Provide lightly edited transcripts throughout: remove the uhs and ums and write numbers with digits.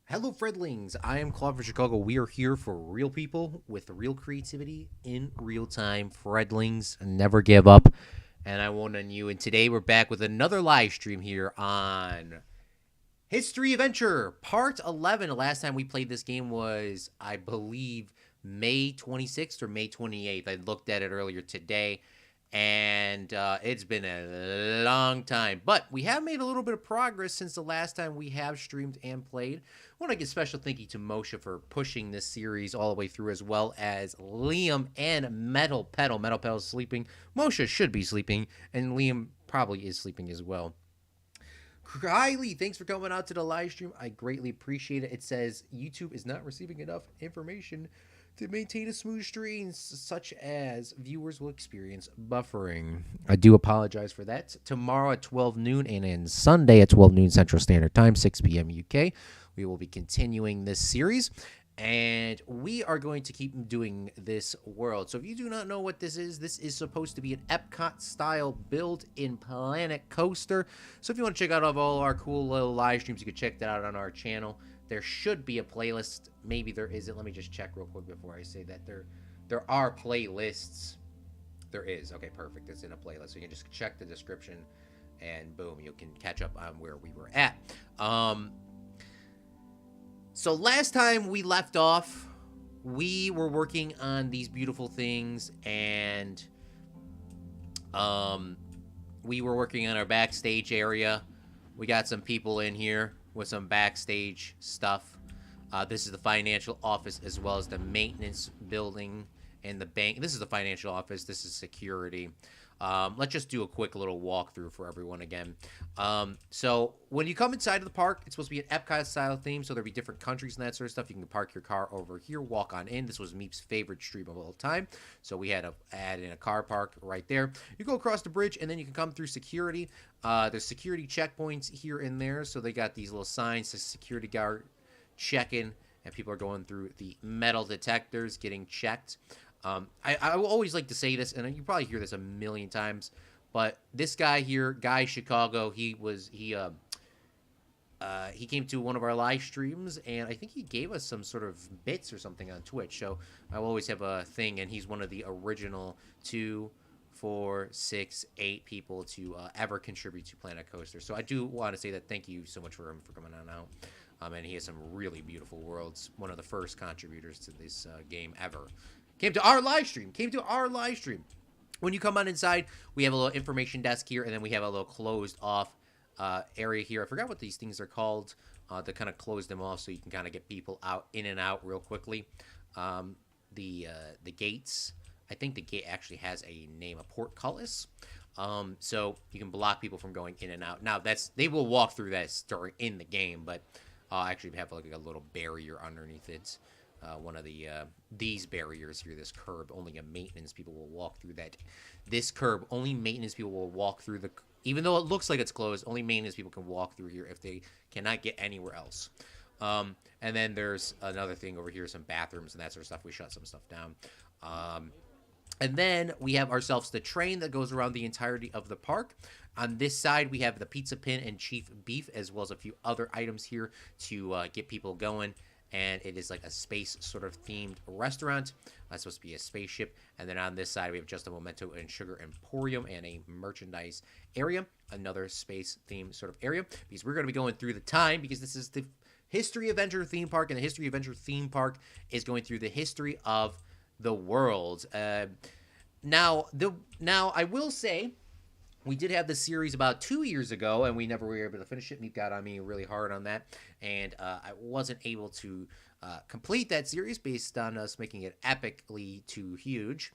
Hello, Fredlings. I am Claude from Chicago. We are here for real people with real creativity in real time. Fredlings, never give up. And I won't on you. And today we're back with another live stream here on History Adventure Part 11. The last time we played this game was, I believe, May 26th or May 28th. I looked at it earlier today, and it's been a long time. But we have made a little bit of progress since the last time we have streamed and played. I want to give special thank you to Moshe for pushing this series all the way through, as well as Liam and Metal Pedal. Metal Pedal is sleeping. Moshe should be sleeping, and Liam probably is sleeping as well. Kylie, thanks for coming out to the live stream. I greatly appreciate it. It says YouTube is not receiving enough information to maintain a smooth stream, such as viewers will experience buffering. I do apologize for that. Tomorrow at 12 noon and then Sunday at 12 noon Central Standard Time, 6 p.m. UK, we will be continuing this series. And we are going to keep doing this world. So if you do not know what this is supposed to be an Epcot-style built-in planet coaster. So if you want to check out all our cool little live streams, you can check that out on our channel. There should be a playlist. Maybe there isn't. Let me just check real quick before I say that. There are playlists. There is. Okay, perfect. It's in a playlist. So you can just check the description, and boom, you can catch up on where we were at. So last time we left off, we were working on these beautiful things, and we were working on our backstage area. We got some people in here with some backstage stuff. This is the financial office as well as the maintenance building and the bank. This is the financial office. This is security. Let's just do a quick little walkthrough for everyone again. So when you come inside of the park, it's supposed to be an Epcot-style theme, so there'll be different countries and that sort of stuff. You can park your car over here, walk on in. This was Meep's favorite stream of all time, so we had to add in a car park right there. You go across the bridge, and then you can come through security. There's security checkpoints here and there, so they got these little signs to security guard check-in, and people are going through the metal detectors, getting checked. I will always like to say this, and you probably hear this a million times, but this guy here, Guy Chicago, he came to one of our live streams, and I think he gave us some sort of bits or something on Twitch. So I will always have a thing, and he's one of the original 2, 4, 6, 8 people to ever contribute to Planet Coaster. So I do want to say that thank you so much for him for coming on out. And he has some really beautiful worlds. One of the first contributors to this game ever. Came to our live stream. When you come on inside, we have a little information desk here, and then we have a little closed off area here. I forgot what these things are called to kind of close them off so you can kind of get people in and out real quickly. The gates, I think the gate actually has a name, a portcullis. So you can block people from going in and out. Now they will walk through that in the game, but I'll actually have like a little barrier underneath it. One of these barriers here, this curb, only maintenance people will walk through that. This curb, only maintenance people will walk through even though it looks like it's closed, only maintenance people can walk through here if they cannot get anywhere else. And then there's another thing over here, some bathrooms and that sort of stuff. We shut some stuff down. And then we have ourselves the train that goes around the entirety of the park. On this side, we have the pizza pin and chief beef, as well as a few other items here to get people going. And it is like a space sort of themed restaurant. That's supposed to be a spaceship. And then on this side, we have just a Memento and Sugar Emporium and a merchandise area. Another space themed sort of area. Because we're going to be going through the time, because this is the History Adventure theme park. And the History Adventure theme park is going through the history of the world. Now, I will say, we did have this series about 2 years ago, and we never were able to finish it. Meep got on me really hard on that, and I wasn't able to complete that series based on us making it epically too huge.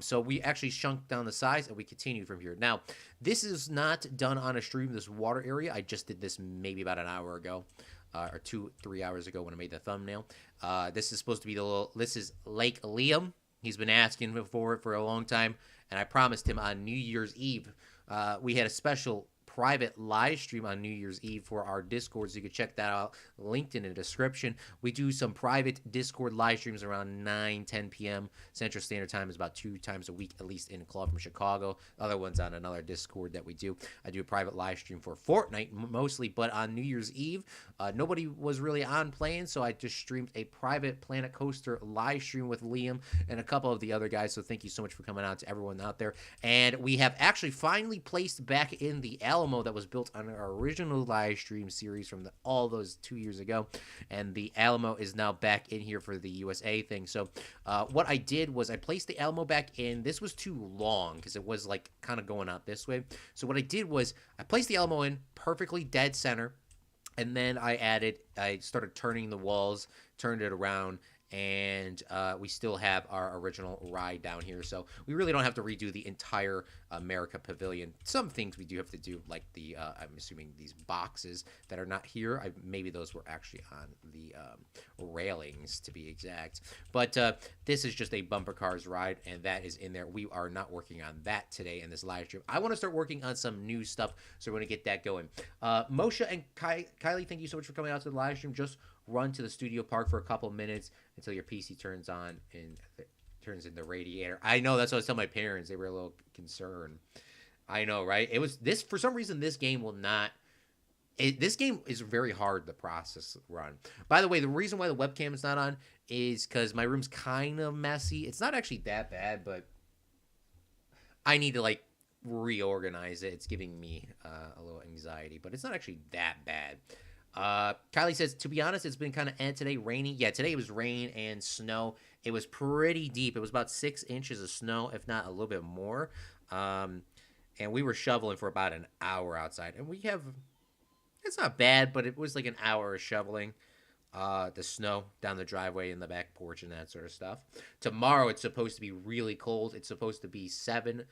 So we actually shrunk down the size, and we continued from here. Now, this is not done on a stream, this water area. I just did this maybe about an hour ago, or 2-3 hours ago when I made the thumbnail. This is supposed to be this is Lake Liam. He's been asking for it for a long time, and I promised him on New Year's Eve. We had a special private live stream on New Year's Eve for our Discord, so you can check that out, linked in the description. We do some private Discord live streams around 10 p.m. Central Standard Time. Is about 2 times a week, at least in Claude from Chicago. Other ones on another Discord that we do. I do a private live stream for Fortnite mostly, but on New Year's Eve, nobody was really on playing, so I just streamed a private Planet Coaster live stream with Liam and a couple of the other guys. So thank you so much for coming out to everyone out there. And we have actually finally placed back in the Alamo that was built on our original live stream series from all those 2 years ago, and the Alamo is now back in here for the USA thing. So what I did was I placed the Alamo back in. This was too long because it was like kind of going out this way. So what I did was I placed the Alamo in perfectly dead center, and then I started turning the walls, turned it around, and we still have our original ride down here. So we really don't have to redo the entire America Pavilion. Some things we do have to do, like the, I'm assuming these boxes that are not here. Maybe those were actually on the railings, to be exact. But this is just a bumper cars ride, and that is in there. We are not working on that today in this live stream. I want to start working on some new stuff, so we're going to get that going. Moshe and Kylie, thank you so much for coming out to the live stream. Just run to the studio park for a couple minutes until your PC turns on and turns in the radiator. I know, that's what I was telling my parents. They were a little concerned. I know, right? It was this, for some reason, this game will not. This game is very hard to process run. By the way, the reason why the webcam is not on is because my room's kind of messy. It's not actually that bad, but I need to like reorganize it. It's giving me a little anxiety, but it's not actually that bad. Kylie says, to be honest, it's been kind of today, rainy. Yeah, today it was rain and snow. It was pretty deep. It was about 6 inches of snow, if not a little bit more. And we were shoveling for about an hour outside. And we have, it's not bad, but it was like an hour of shoveling the snow down the driveway and the back porch and that sort of stuff. Tomorrow, it's supposed to be really cold. It's supposed to be 7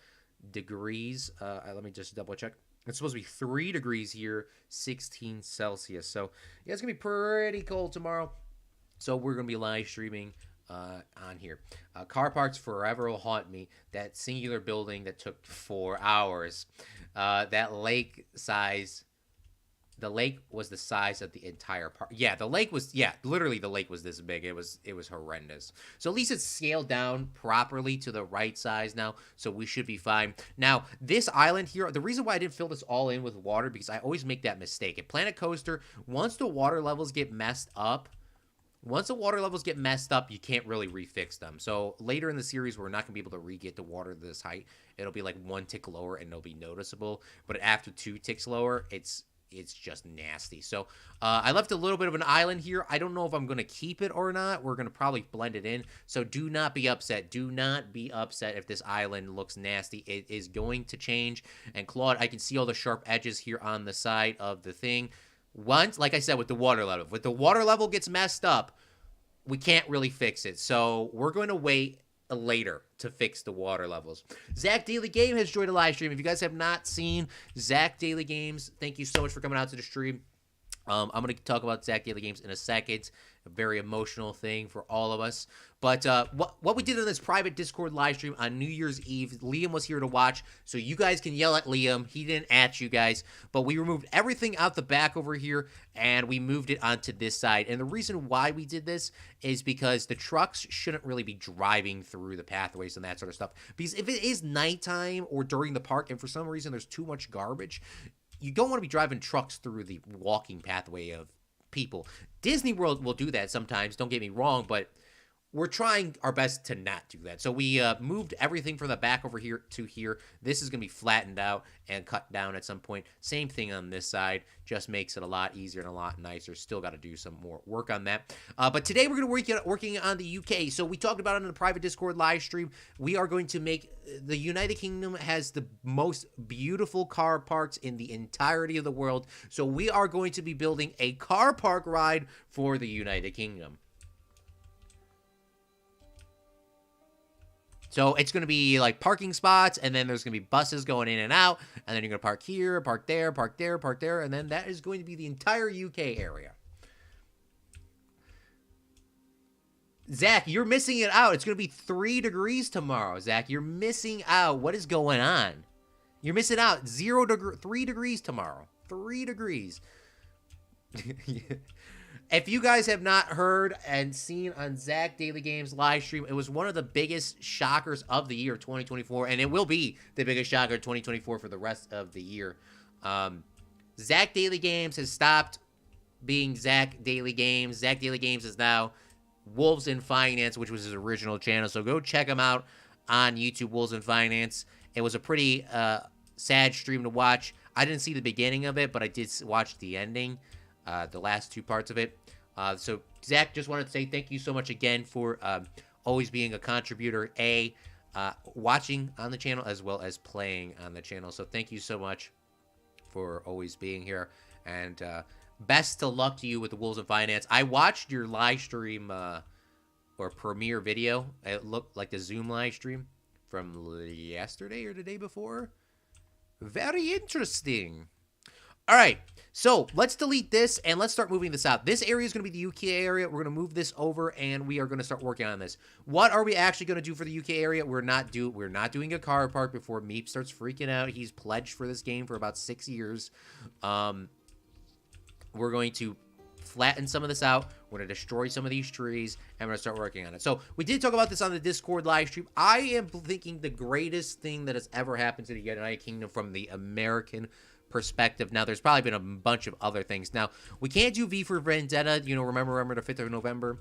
degrees. Let me just double check. It's supposed to be 3 degrees here, 16 Celsius. So, yeah, it's going to be pretty cold tomorrow. So, we're going to be live streaming on here. Car parks forever will haunt me. That singular building that took 4 hours. That lake size. The lake was the size of the entire park. Yeah, the lake was, literally the lake was this big. It was horrendous. So at least it's scaled down properly to the right size now, so we should be fine. Now, this island here, the reason why I didn't fill this all in with water, because I always make that mistake. At Planet Coaster, once the water levels get messed up, you can't really refix them. So later in the series, we're not going to be able to re-get the water to this height. It'll be like 1 tick lower, and it'll be noticeable. But after 2 ticks lower, it's just nasty. So I left a little bit of an island here. I don't know if I'm going to keep it or not. We're going to probably blend it in. So do not be upset. Do not be upset if this island looks nasty. It is going to change. And Claude, I can see all the sharp edges here on the side of the thing. Once, like I said, with the water level. If the water level gets messed up, we can't really fix it. So we're going to wait later to fix the water levels. Zach Daily Game has joined a live stream. If you guys have not seen Zach Daily Games, thank you so much for coming out to the stream. I'm going to talk about Zach Daily Games in a second. A very emotional thing for all of us. But what we did in this private Discord live stream on New Year's Eve, Liam was here to watch, so you guys can yell at Liam. He didn't at you guys. But we removed everything out the back over here, and we moved it onto this side. And the reason why we did this is because the trucks shouldn't really be driving through the pathways and that sort of stuff. Because if it is nighttime or during the park, and for some reason there's too much garbage, you don't want to be driving trucks through the walking pathway of people. Disney World will do that sometimes, don't get me wrong, but we're trying our best to not do that. So we moved everything from the back over here to here. This is going to be flattened out and cut down at some point. Same thing on this side. Just makes it a lot easier and a lot nicer. Still got to do some more work on that. But today we're going to be working on the UK. So we talked about it in the private Discord live stream. We are going to make the United Kingdom has the most beautiful car parks in the entirety of the world. So we are going to be building a car park ride for the United Kingdom. So it's going to be like parking spots, and then there's going to be buses going in and out, and then you're going to park here, park there, park there, park there, and then that is going to be the entire UK area. Zach, you're missing it out. It's going to be 3 degrees tomorrow, Zach. You're missing out. What is going on? You're missing out. 3 degrees tomorrow. 3 degrees. If you guys have not heard and seen on Zach Daily Games live stream, it was one of the biggest shockers of the year 2024, and it will be the biggest shocker of 2024 for the rest of the year. Zach Daily Games has stopped being Zach Daily Games. Zach Daily Games is now Wolves in Finance, which was his original channel. So go check him out on YouTube, Wolves in Finance. It was a pretty sad stream to watch. I didn't see the beginning of it, but I did watch the ending. The last 2 parts of it. So, Zach, just wanted to say thank you so much again for always being a contributor, watching on the channel as well as playing on the channel. So, thank you so much for always being here. And best of luck to you with the Wolves of Finance. I watched your live stream or premiere video. It looked like the Zoom live stream from yesterday or the day before. Very interesting. All right, so let's delete this and let's start moving this out. This area is going to be the UK area. We're going to move this over and we are going to start working on this. What are we actually going to do for the UK area? We're not doing a car park before Meep starts freaking out. He's pledged for this game for about 6 years. We're going to flatten some of this out. We're going to destroy some of these trees and we're going to start working on it. So we did talk about this on the Discord live stream. I am thinking the greatest thing that has ever happened to the United Kingdom from the American perspective. Now, there's probably been a bunch of other things. Now, we can't do V for Vendetta, remember the 5th of November?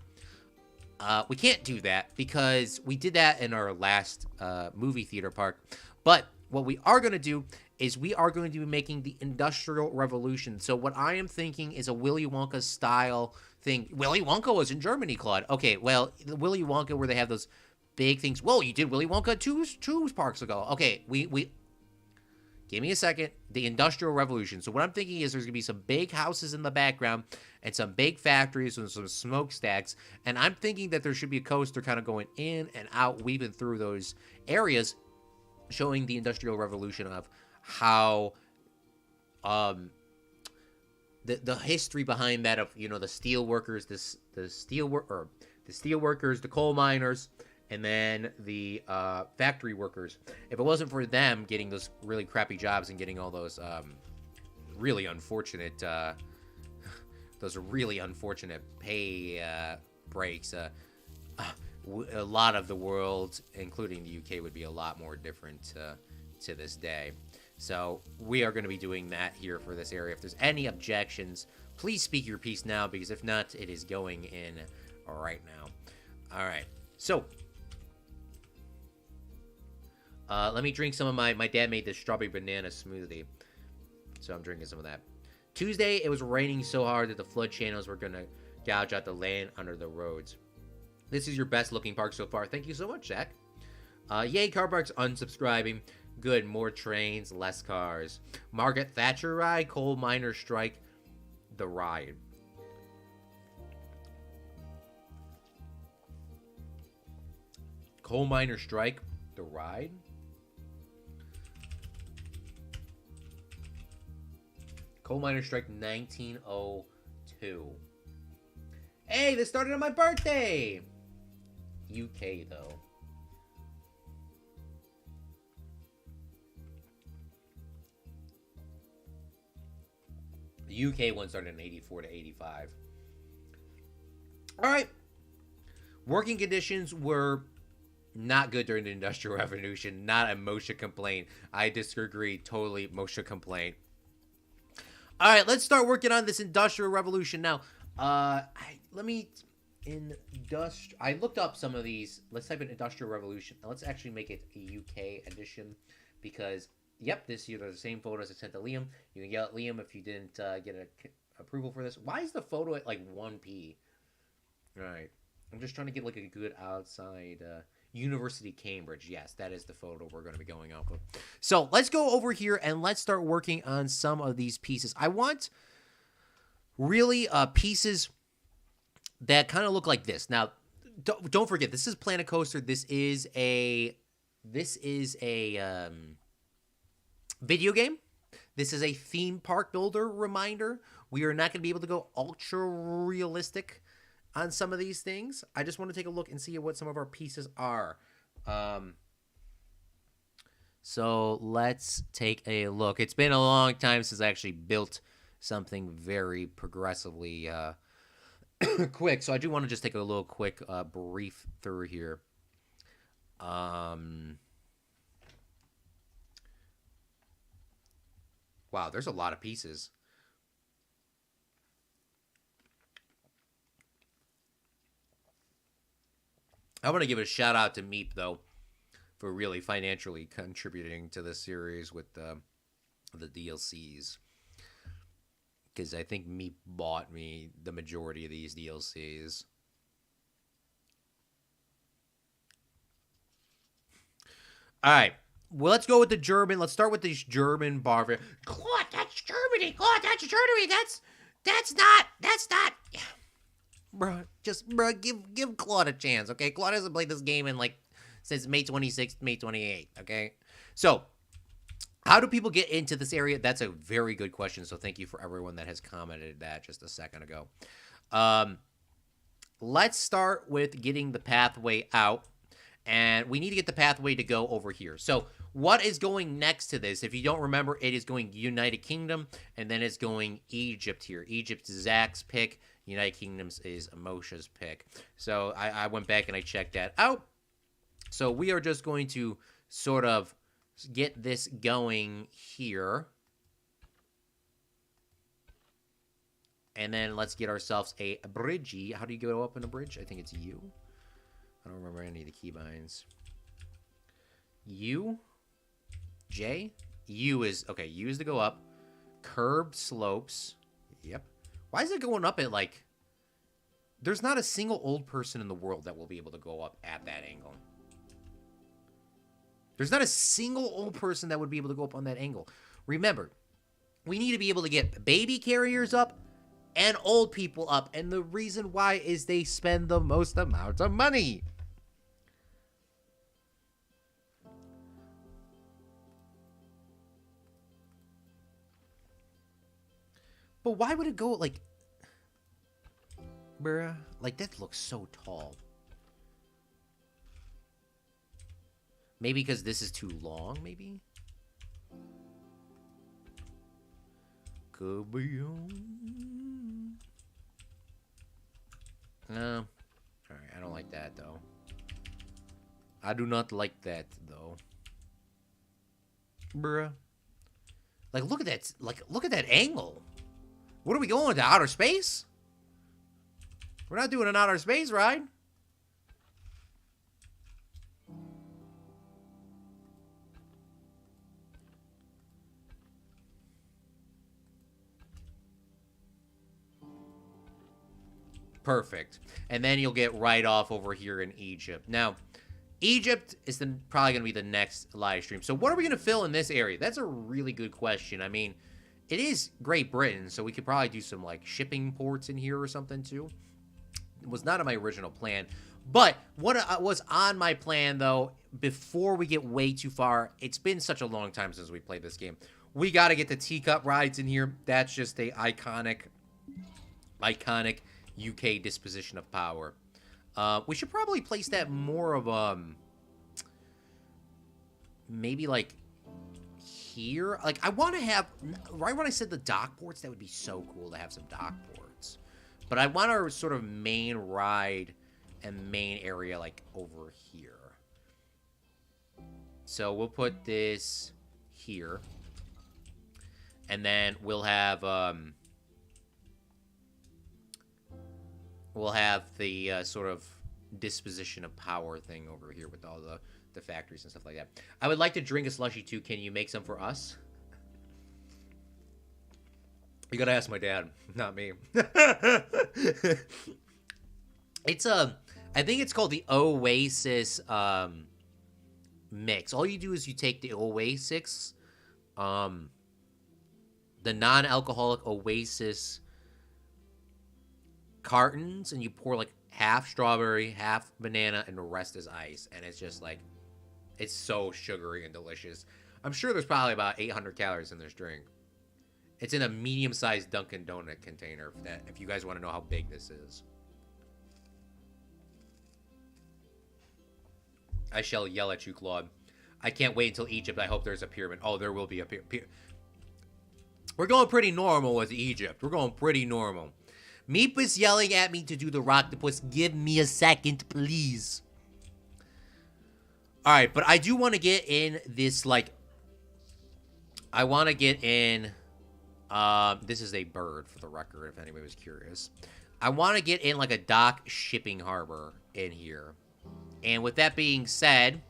We can't do that because we did that in our last movie theater park. But what we are going to do is we are going to be making the Industrial Revolution. So what I am thinking is a Willy Wonka style thing. Willy Wonka was in Germany, Claude. Okay, well, the Willy Wonka where they have those big things. Whoa, you did Willy Wonka two parks ago. Okay, we give me a second. The Industrial Revolution. So what I'm thinking is there's going to be some big houses in the background and some big factories and some smokestacks. And I'm thinking that there should be a coaster kind of going in and out, weaving through those areas, showing the Industrial Revolution of how the history behind that of, the steel workers, the steel workers, the coal miners, and then the factory workers. If it wasn't for them getting those really crappy jobs and getting all those really unfortunate pay breaks, a lot of the world, including the UK, would be a lot more different to this day. So we are going to be doing that here for this area. If there's any objections, please speak your piece now, because if not, it is going in right now. All right. So let me drink some of my dad made this strawberry banana smoothie. So I'm drinking some of that. Tuesday, it was raining so hard that the flood channels were going to gouge out the land under the roads. This is your best looking park so far. Thank you so much, Zach. Yay, car parks unsubscribing. Good, more trains, less cars. Margaret Thatcher ride, coal miner strike, the ride. Coal miner strike, the ride? Coal miner strike 1902. Hey, this started on my birthday! UK, though. The UK one started in 84 to 85. All right. Working conditions were not good during the Industrial Revolution. Not a Moshe complaint. I disagree. Totally Moshe complaint. All right, let's start working on this Industrial Revolution now. I looked up some of these. Let's type in Industrial Revolution. Now let's actually make it a UK edition because, yep, this year there's the same photos I sent to Liam. You can yell at Liam if you didn't get approval for this. Why is the photo at like 1p? All right, I'm just trying to get like a good outside University Cambridge. Yes, that is the photo we're going to be going off of. So let's go over here and let's start working on some of these pieces. I want really pieces that kind of look like this. Now, don't forget, this is Planet Coaster. This is a video game. This is a theme park builder reminder. We are not going to be able to go ultra realistic on some of these things. I just want to take a look and see what some of our pieces are. So let's take a look. It's been a long time since I actually built something very progressively quick. So I do want to just take a little quick brief through here. Wow, there's a lot of pieces. I want to give a shout out to Meep though for really financially contributing to this series with the DLCs, because I think Meep bought me the majority of these DLCs. All right. Well, let's go with the German. Let's start with these German barbarian. Claude, that's Germany. Claude, that's Germany. That's not. Bro, give Claude a chance, okay? Claude hasn't played this game in like since May 26th, May 28th, okay? So, how do people get into this area? That's a very good question. So, thank you for everyone that has commented that just a second ago. Let's start with getting the pathway out. And we need to get the pathway to go over here. So what is going next to this? If you don't remember, it is going United Kingdom, and then it's going Egypt here. Egypt's Zach's pick. United Kingdom's is Moshe's pick. So I went back and I checked that out. So we are just going to sort of get this going here. And then let's get ourselves a bridgey. How do you go up in a bridge? I think it's U. I don't remember any of the keybinds. U, J, U is, okay, U is to go up. Curved slopes. Yep. Why is it going up at like, there's not a single old person in the world that will be able to go up at that angle. There's not a single old person that would be able to go up on that angle. Remember, we need to be able to get baby carriers up and old people up. And the reason why is they spend the most amount of money. But why would it go like, bruh, like that looks so tall. Maybe because this is too long, maybe? Could be on. No. Alright, I don't like that though. I do not like that though. Bruh. Like look at that, look at that angle. What are we going to outer space? We're not doing an outer space ride. Perfect. And then you'll get right off over here in Egypt. Now, Egypt is probably going to be the next live stream. So what are we going to fill in this area? That's a really good question. I mean, it is Great Britain, so we could probably do some, like, shipping ports in here or something, too. It was not on my original plan. But what was on my plan, though, before we get way too far, it's been such a long time since we played this game. We got to get the teacup rides in here. That's just a iconic UK disposition of power. We should probably place that more of, maybe, like, here. Like, I want to have, right when I said the dock ports, that would be so cool to have some dock ports. But I want our sort of main ride and main area, like, over here. So we'll put this here. And then we'll have, the sort of disposition of power thing over here with all the factories and stuff like that. I would like to drink a slushy too. Can you make some for us? You gotta ask my dad, not me. It's I think it's called the Oasis mix. All you do is you take the Oasis, the non-alcoholic Oasis cartons, and you pour like half strawberry, half banana, and the rest is ice. And it's just like, it's so sugary and delicious. I'm sure there's probably about 800 calories in this drink. It's in a medium-sized Dunkin' Donut container, if you guys want to know how big this is. I shall yell at you, Claude. I can't wait until Egypt. I hope there's a pyramid. Oh, there will be a pyramid. We're going pretty normal with Egypt. We're going pretty normal. Meep is yelling at me to do the Rocktopus. Give me a second, please. Alright, but I do want to get in this, like... I want to get in... this is a bird, for the record, if anybody was curious. I want to get in, like, a dock shipping harbor in here. And with that being said,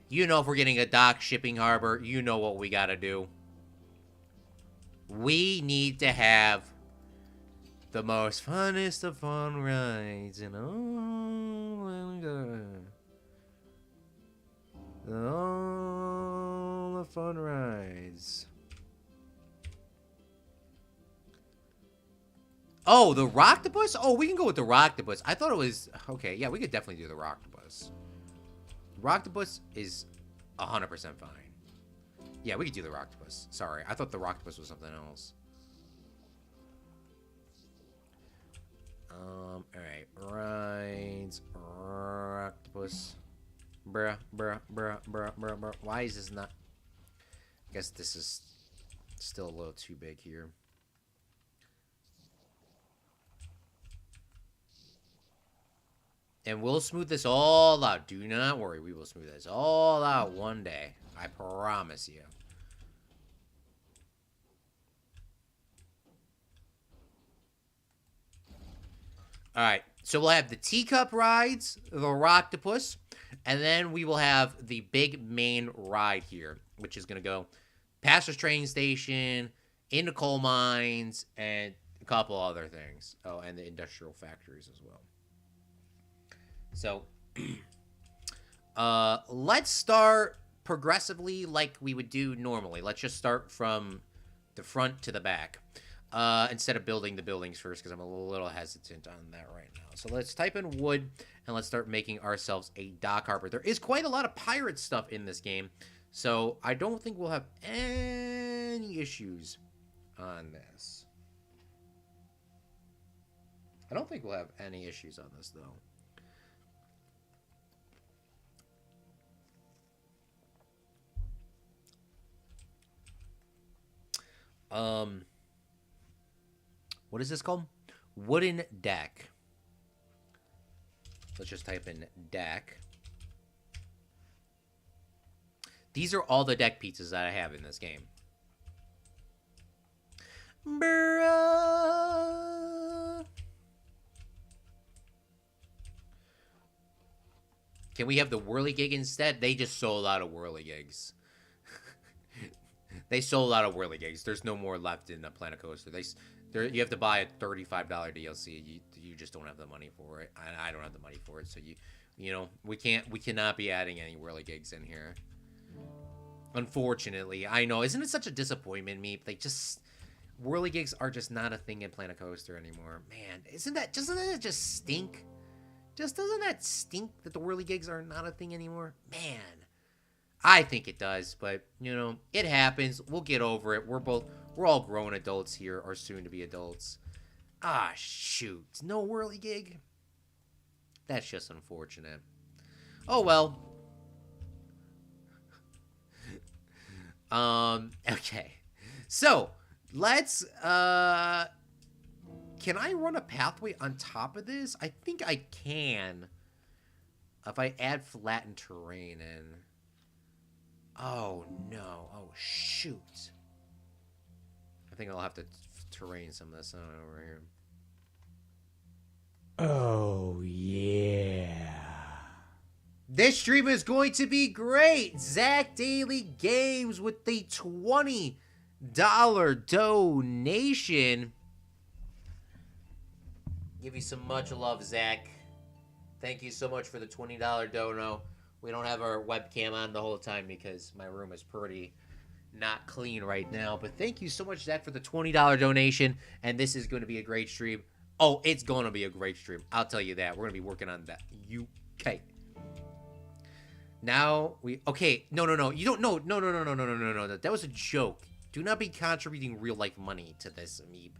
you know if we're getting a dock shipping harbor, you know what we gotta do. We need to have the most funnest of fun rides in all the fun rides. Oh, the Rocktopus? Oh, we can go with the Rocktopus. I thought it was... Okay, yeah, we could definitely do the Rocktopus. Rocktopus is 100% fine. Yeah, we could do the Rocktopus. Sorry, I thought the Rocktopus was something else. Alright. Rides. Rocktopus. Bruh. Why is this not... I guess this is still a little too big here. And we'll smooth this all out. Do not worry. We will smooth this all out one day. I promise you. Alright. So we'll have the teacup rides, the Rocktopus, and then we will have the big main ride here, which is going to go past the train station, into coal mines, and a couple other things. Oh, and the industrial factories as well. So, let's start progressively like we would do normally. Let's just start from the front to the back. Instead of building the buildings first, because I'm a little hesitant on that right now. So let's type in wood, and let's start making ourselves a dock harbor. There is quite a lot of pirate stuff in this game, so I don't think we'll have any issues on this. I don't think we'll have any issues on this, though. What is this called? Wooden deck. Let's just type in deck. These are all the deck pizzas that I have in this game. Bruh. Can we have the whirligig instead? They just sold out of whirligigs. They sold out of whirligigs. There's no more left in the Planet Coaster. You have to buy a $35 DLC. You just don't have the money for it. I don't have the money for it. So you know, we cannot be adding any whirligigs in here. Unfortunately, I know. Isn't it such a disappointment, Meep? Whirligigs are just not a thing in Planet Coaster anymore. Man, doesn't that just stink? Doesn't that stink that the whirligigs are not a thing anymore? Man. I think it does, but, you know, it happens. We'll get over it. We're all grown adults here, or soon to be adults. Ah, shoot. No whirligig? That's just unfortunate. Oh, well. Okay. So, let's, can I run a pathway on top of this? I think I can. If I add flattened terrain in. Oh, no. Oh, shoot. I think I'll have to terrain some of this on over here. Oh, yeah. This stream is going to be great. Zach Daily Games with the $20 donation. Give you some much love, Zach. Thank you so much for the $20 dono. We don't have our webcam on the whole time because my room is pretty not clean right now. But thank you so much, Zach, for the $20 donation. And this is going to be a great stream. Oh, it's going to be a great stream. I'll tell you that. We're going to be working on that. Okay. Now we... Okay. No. You don't... No. That was a joke. Do not be contributing real-life money to this, Amoeb.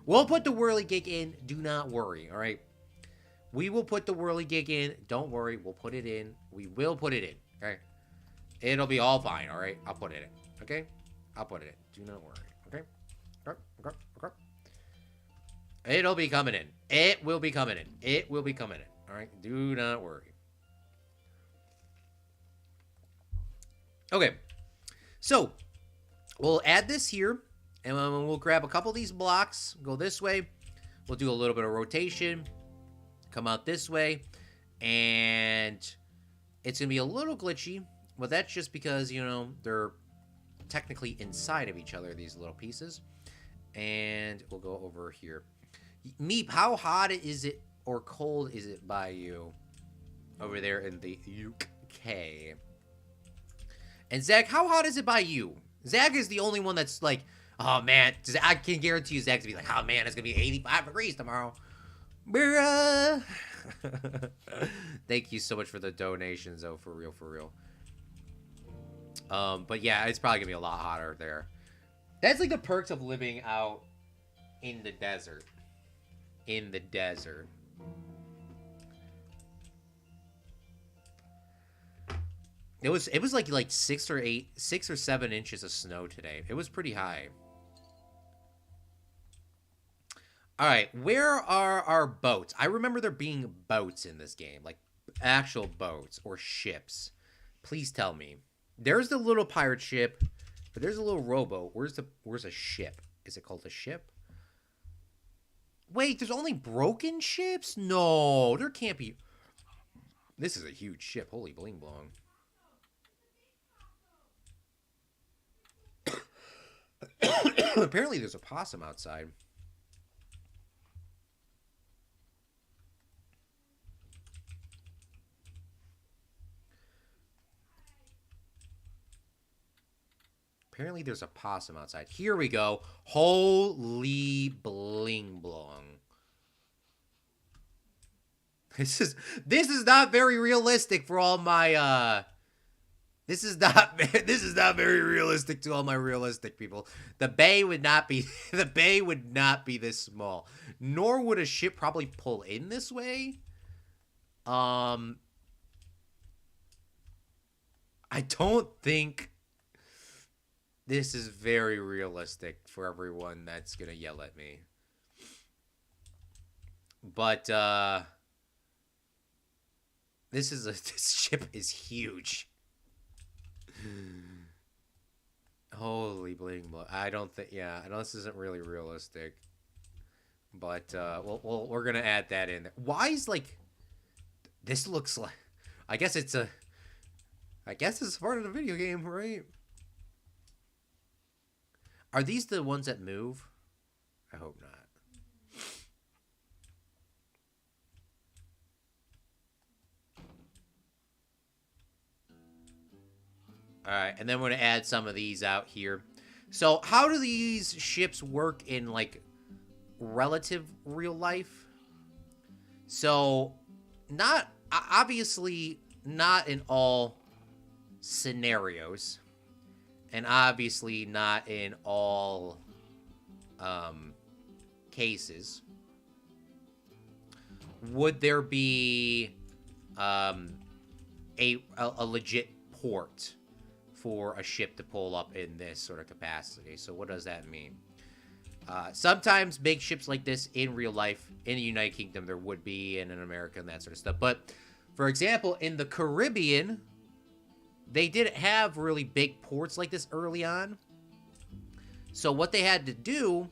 We'll put the whirligig in. Do not worry, all right? We will put the whirligig in. Don't worry. We'll put it in. We will put it in. All right. It'll be all fine, all right? I'll put it in, okay? I'll put it in. Do not worry, okay? Okay, okay, okay. It'll be coming in. It will be coming in. It will be coming in, all right? Do not worry. Okay, so we'll add this here, and we'll grab a couple of these blocks, go this way. We'll do a little bit of rotation, come out this way, and it's going to be a little glitchy, but that's just because, you know, they're technically inside of each other, these little pieces. And we'll go over here. Meep, how hot is it or cold is it by you over there in the UK? And Zach, how hot is it by you? Zach is the only one that's like, oh man, I can guarantee you Zach's gonna be like, oh man, it's gonna be 85 degrees tomorrow. Bruh. Thank you so much for the donations, though, for real, for real. But yeah, it's probably gonna be a lot hotter there. That's like the perks of living out in the desert. In the desert. It was like 6 or 7 inches of snow today. It was pretty high. All right, where are our boats? I remember there being boats in this game, like actual boats or ships. Please tell me. There's the little pirate ship, but there's a little rowboat. Where's a ship? Is it called a ship? Wait, there's only broken ships? No, there can't be. This is a huge ship. Holy bling blong. Apparently there's a possum outside. Apparently there's a possum outside. Here we go. Holy bling blong. This is not very realistic for all my this is not very realistic to all my realistic people. The bay would not be this small. Nor would a ship probably pull in this way. I don't think this is very realistic for everyone that's gonna yell at me. But this ship is huge. Holy bling bling. I know this isn't really realistic. But we're gonna add that in there. Why is this looks like, I guess it's part of the video game, right? Are these the ones that move? I hope not. Alright, and then we're going to add some of these out here. So, how do these ships work in, like, relative real life? So, obviously, not in all scenarios. And obviously not in all cases. Would there be a legit port for a ship to pull up in this sort of capacity? So what does that mean? Sometimes big ships like this in real life, in the United Kingdom, there would be, and in America and that sort of stuff. But, for example, in the Caribbean, they didn't have really big ports like this early on. So what they had to do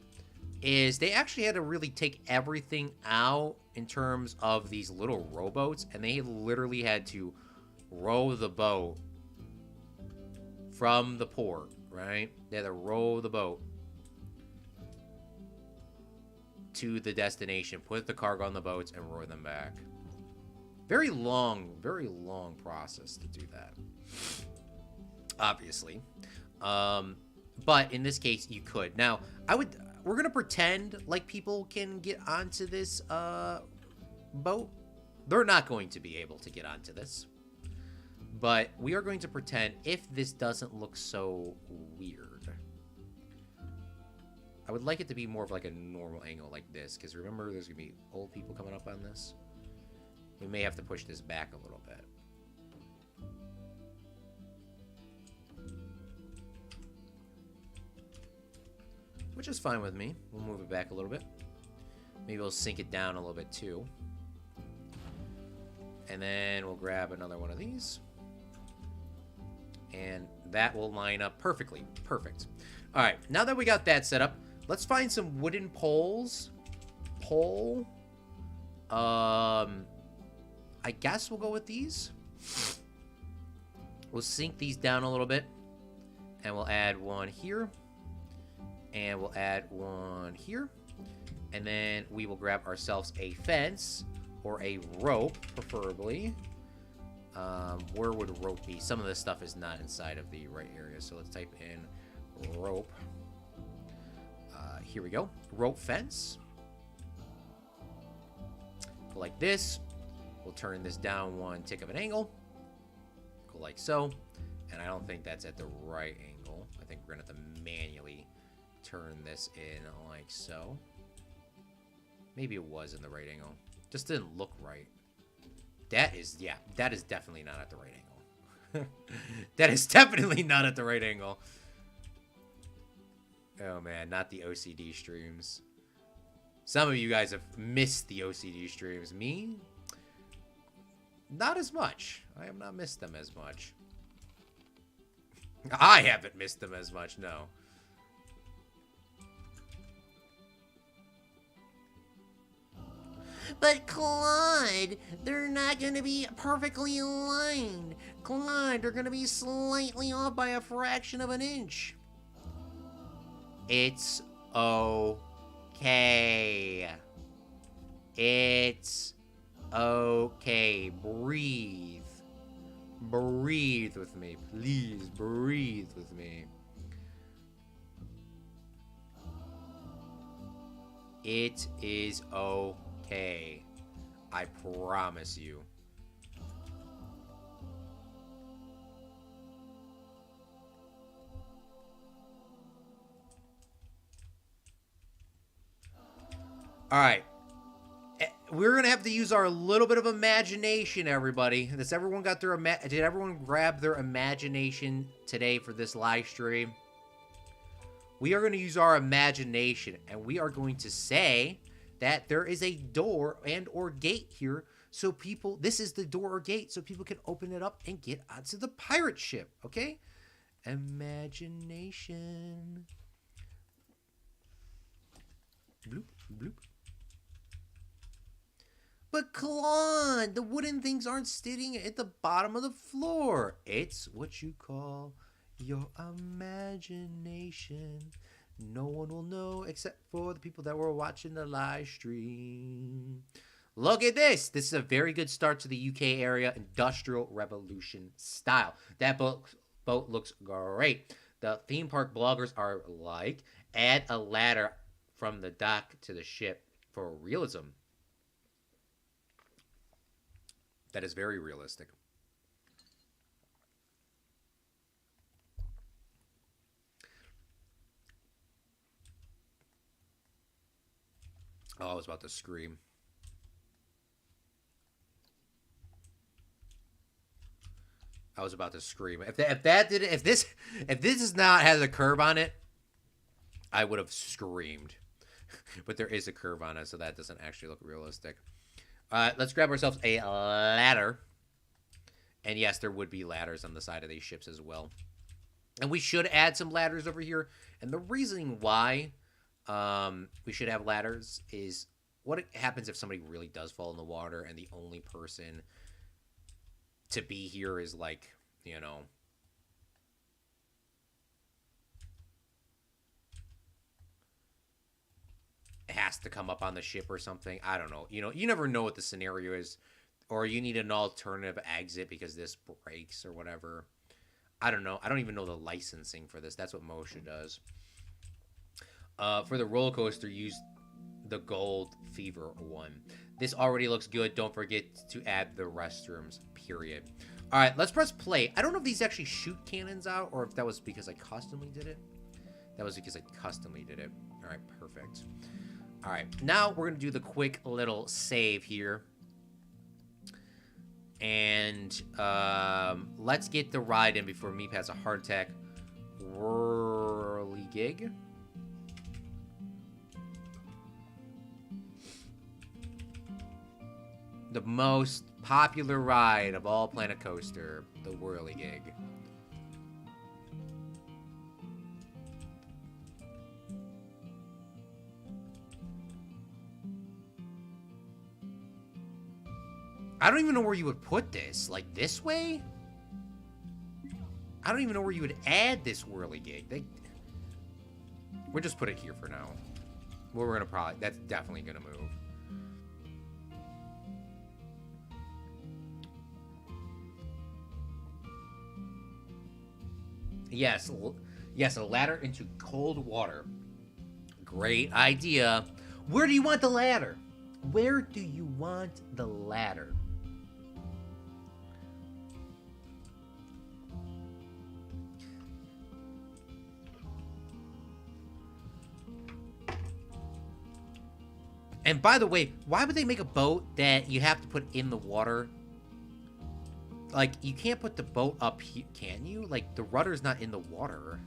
is they actually had to really take everything out in terms of these little rowboats. And they literally had to row the boat from the port, right? They had to row the boat to the destination, put the cargo on the boats, and row them back. Very long process to do that. Obviously. But in this case, you could. Now, we're going to pretend like people can get onto this boat. They're not going to be able to get onto this. But we are going to pretend if this doesn't look so weird. I would like it to be more of like a normal angle like this. Because remember, there's going to be old people coming up on this. We may have to push this back a little bit. which is fine with me. We'll move it back a little bit. Maybe we'll sink it down a little bit too. And then we'll grab another one of these. And that will line up perfectly. Perfect. All right, now that we got that set up, let's find some wooden poles. I guess we'll go with these. We'll sink these down a little bit. And we'll add one here. And we'll add one here. And then we will grab ourselves a fence. Or a rope, preferably. Where would rope be? Some of this stuff is not inside of the right area. So let's type in rope. Here we go. Rope fence. Go like this. We'll turn this down one tick of an angle. Go like so. And I don't think that's at the right angle. I think we're going to have to manually turn this in like so. Maybe it was in the right angle. Just didn't look right. That is, yeah, that is definitely not at the right angle. That is definitely not at the right angle. Oh, man, not the OCD streams. Some of you guys have missed the OCD streams. Me? Not as much. I have not missed them as much. I haven't missed them as much, no. But Claude, they're not going to be perfectly aligned. Claude, they're going to be slightly off by a fraction of an inch. It's okay. It's okay. Breathe. Breathe with me. Please breathe with me. It is okay. I promise you. All right. We're going to have to use our little bit of imagination, everybody. Did everyone grab their imagination today for this live stream? We are going to use our imagination, and we are going to say that there is a door and or gate here, so people, this is the door or gate, so people can open it up and get onto the pirate ship, okay? Imagination. Bloop, bloop. But Claude, the wooden things aren't sitting at the bottom of the floor. It's what you call your imagination. No one will know except for the people that were watching the live stream. Look at this. This is a very good start to the UK area, Industrial Revolution style. That boat looks great. The theme park bloggers are like, add a ladder from the dock to the ship for realism. That is very realistic. Oh, I was about to scream. I was about to scream. If this does not have a curve on it, I would have screamed. But there is a curve on it, so that doesn't actually look realistic. Let's grab ourselves a ladder. And yes, there would be ladders on the side of these ships as well. And we should add some ladders over here. And the reason why we should have ladders is what happens if somebody really does fall in the water and the only person to be here is like, you know, has to come up on the ship or something. I don't know. You know, you never know what the scenario is, or you need an alternative exit because this breaks or whatever. I don't know. I don't even know the licensing for this. That's what Moshe does. For the roller coaster, use the Gold Fever one. This already looks good. Don't forget to add the restrooms, period. All right, let's press play. I don't know if these actually shoot cannons out or if that was because I customly did it. That was because I customly did it. All right, perfect. All right, now we're going to do the quick little save here. And let's get the ride in before Meep has a heart attack. Whirly gig. The most popular ride of all Planet Coaster, the Whirligig. I don't even know where you would put this. Like, this way? I don't even know where you would add this Whirligig. We'll just put it here for now. Well, we're gonna probably... That's definitely gonna move. Yes. Yes, a ladder into cold water. Great idea. Where do you want the ladder? Where do you want the ladder? And by the way, why would they make a boat that you have to put in the water? Like, you can't put the boat up here, can you? Like, the rudder's not in the water.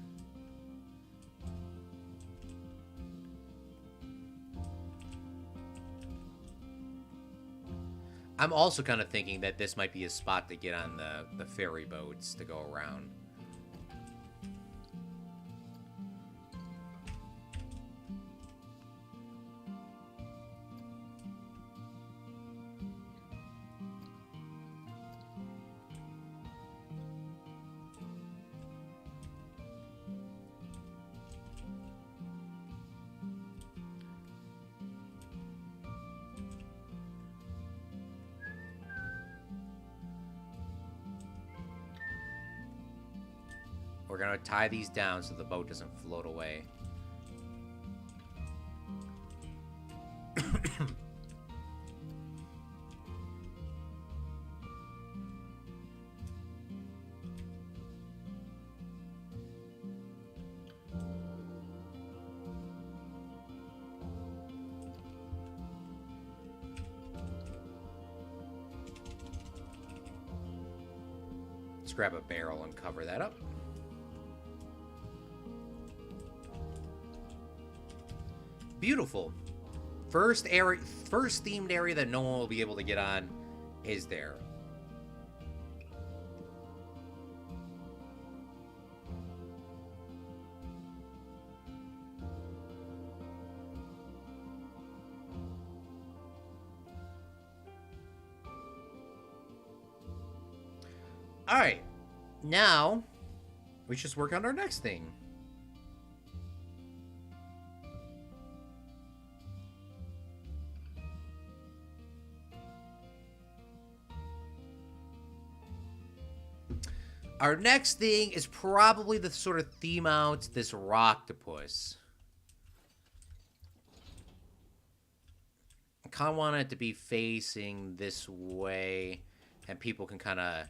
I'm also kind of thinking that this might be a spot to get on the ferry boats to go around. We're gonna tie these down so the boat doesn't float away. Let's grab a barrel and cover that up. Beautiful. First themed area that no one will be able to get on is there. All right. Now, we should just work on our next thing. Our next thing is probably the sort of theme out this Rocktopus. I kind of want it to be facing this way, and people can kind of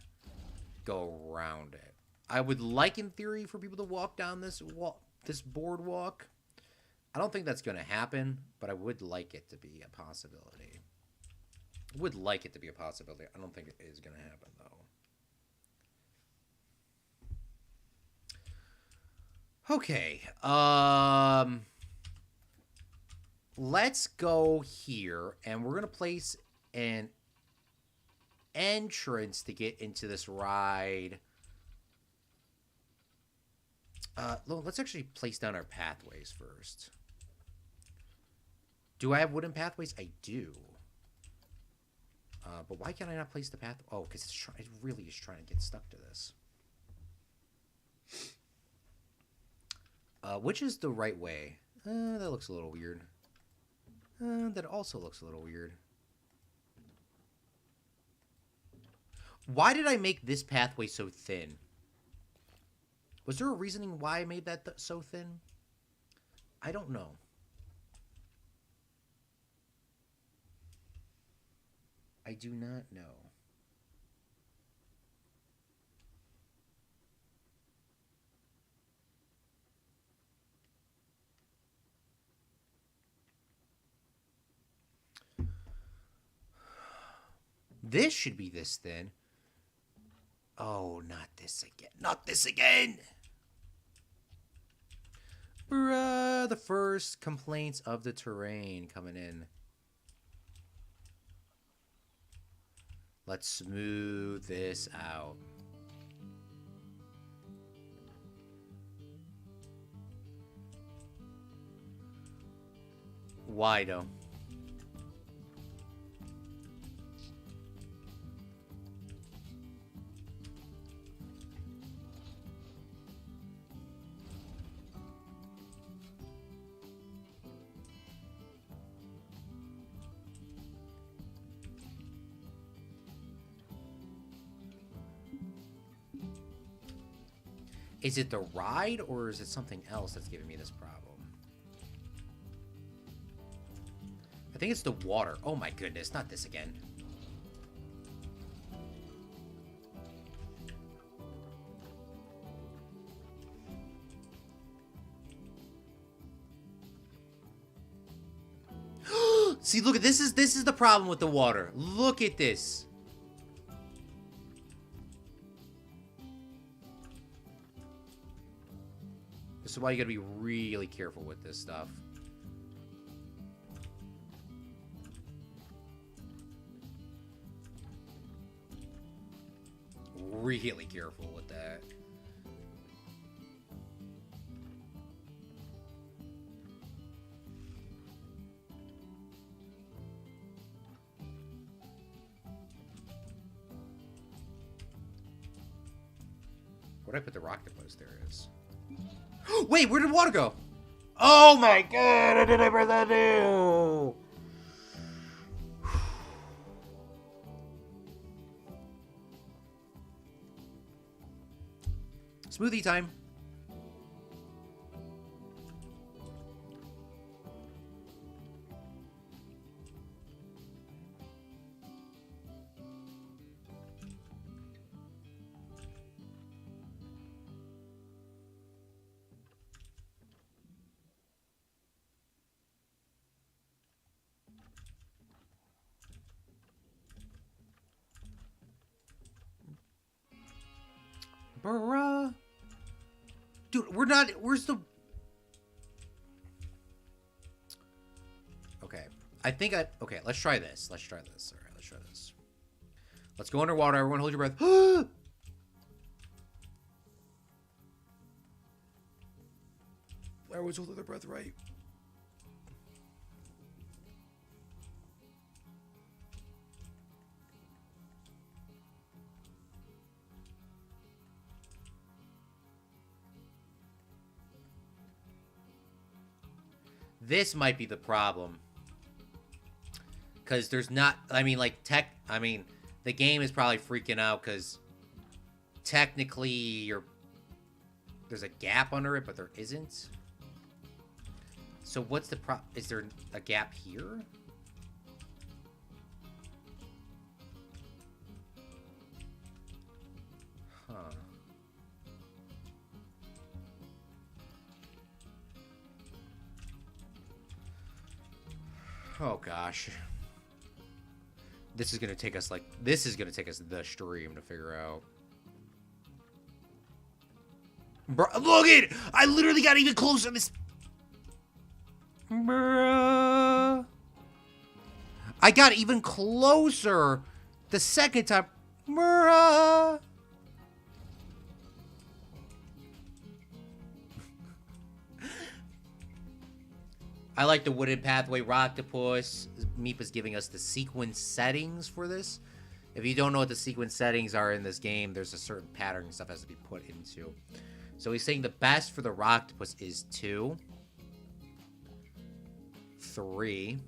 go around it. I would like, in theory, for people to walk down this boardwalk. I don't think that's going to happen, but I would like it to be a possibility. I would like it to be a possibility. I don't think it is going to happen, though. Okay, let's go here, and we're going to place an entrance to get into this ride. Let's actually place down our pathways first. Do I have wooden pathways? I do. But why can't I not place the path? Oh, because it really is trying to get stuck to this. Which is the right way? That looks a little weird. That also looks a little weird. Why did I make this pathway so thin? Was there a reasoning why I made that so thin? I don't know. I do not know. This should be this thin. Oh, not this again. Not this again! Bruh, the first complaints of the terrain coming in. Let's smooth this out. Why though? Is it the ride, or is it something else that's giving me this problem? I think it's the water. Oh my goodness, not this again. See, look at this is the problem with the water. Look at this. This is why you gotta be really careful with this stuff. Really careful with that. Where'd I put the octopus? There it is. Wait, where did water go? Oh my god, how did I press that do? Smoothie time. Bruh. Dude, we're not... Where's the... Okay. I think I... Okay, let's try this. Let's try this. Alright, let's try this. Let's go underwater. Everyone hold your breath. Everyone's holding their breath right. This might be the problem. Because there's not... I mean, like, the game is probably freaking out because technically there's a gap under it, but there isn't. So what's the problem? Is there a gap here? Huh. Oh gosh. This is gonna take us the stream to figure out. Bro, look at it! I literally got even closer this. Bruh. I got even closer the second time. Bruh. I like the wooded pathway Rocktopus. Meepa's giving us the sequence settings for this. If you don't know what the sequence settings are in this game, there's a certain pattern and stuff has to be put into. So he's saying the best for the Rocktopus is 2, 3,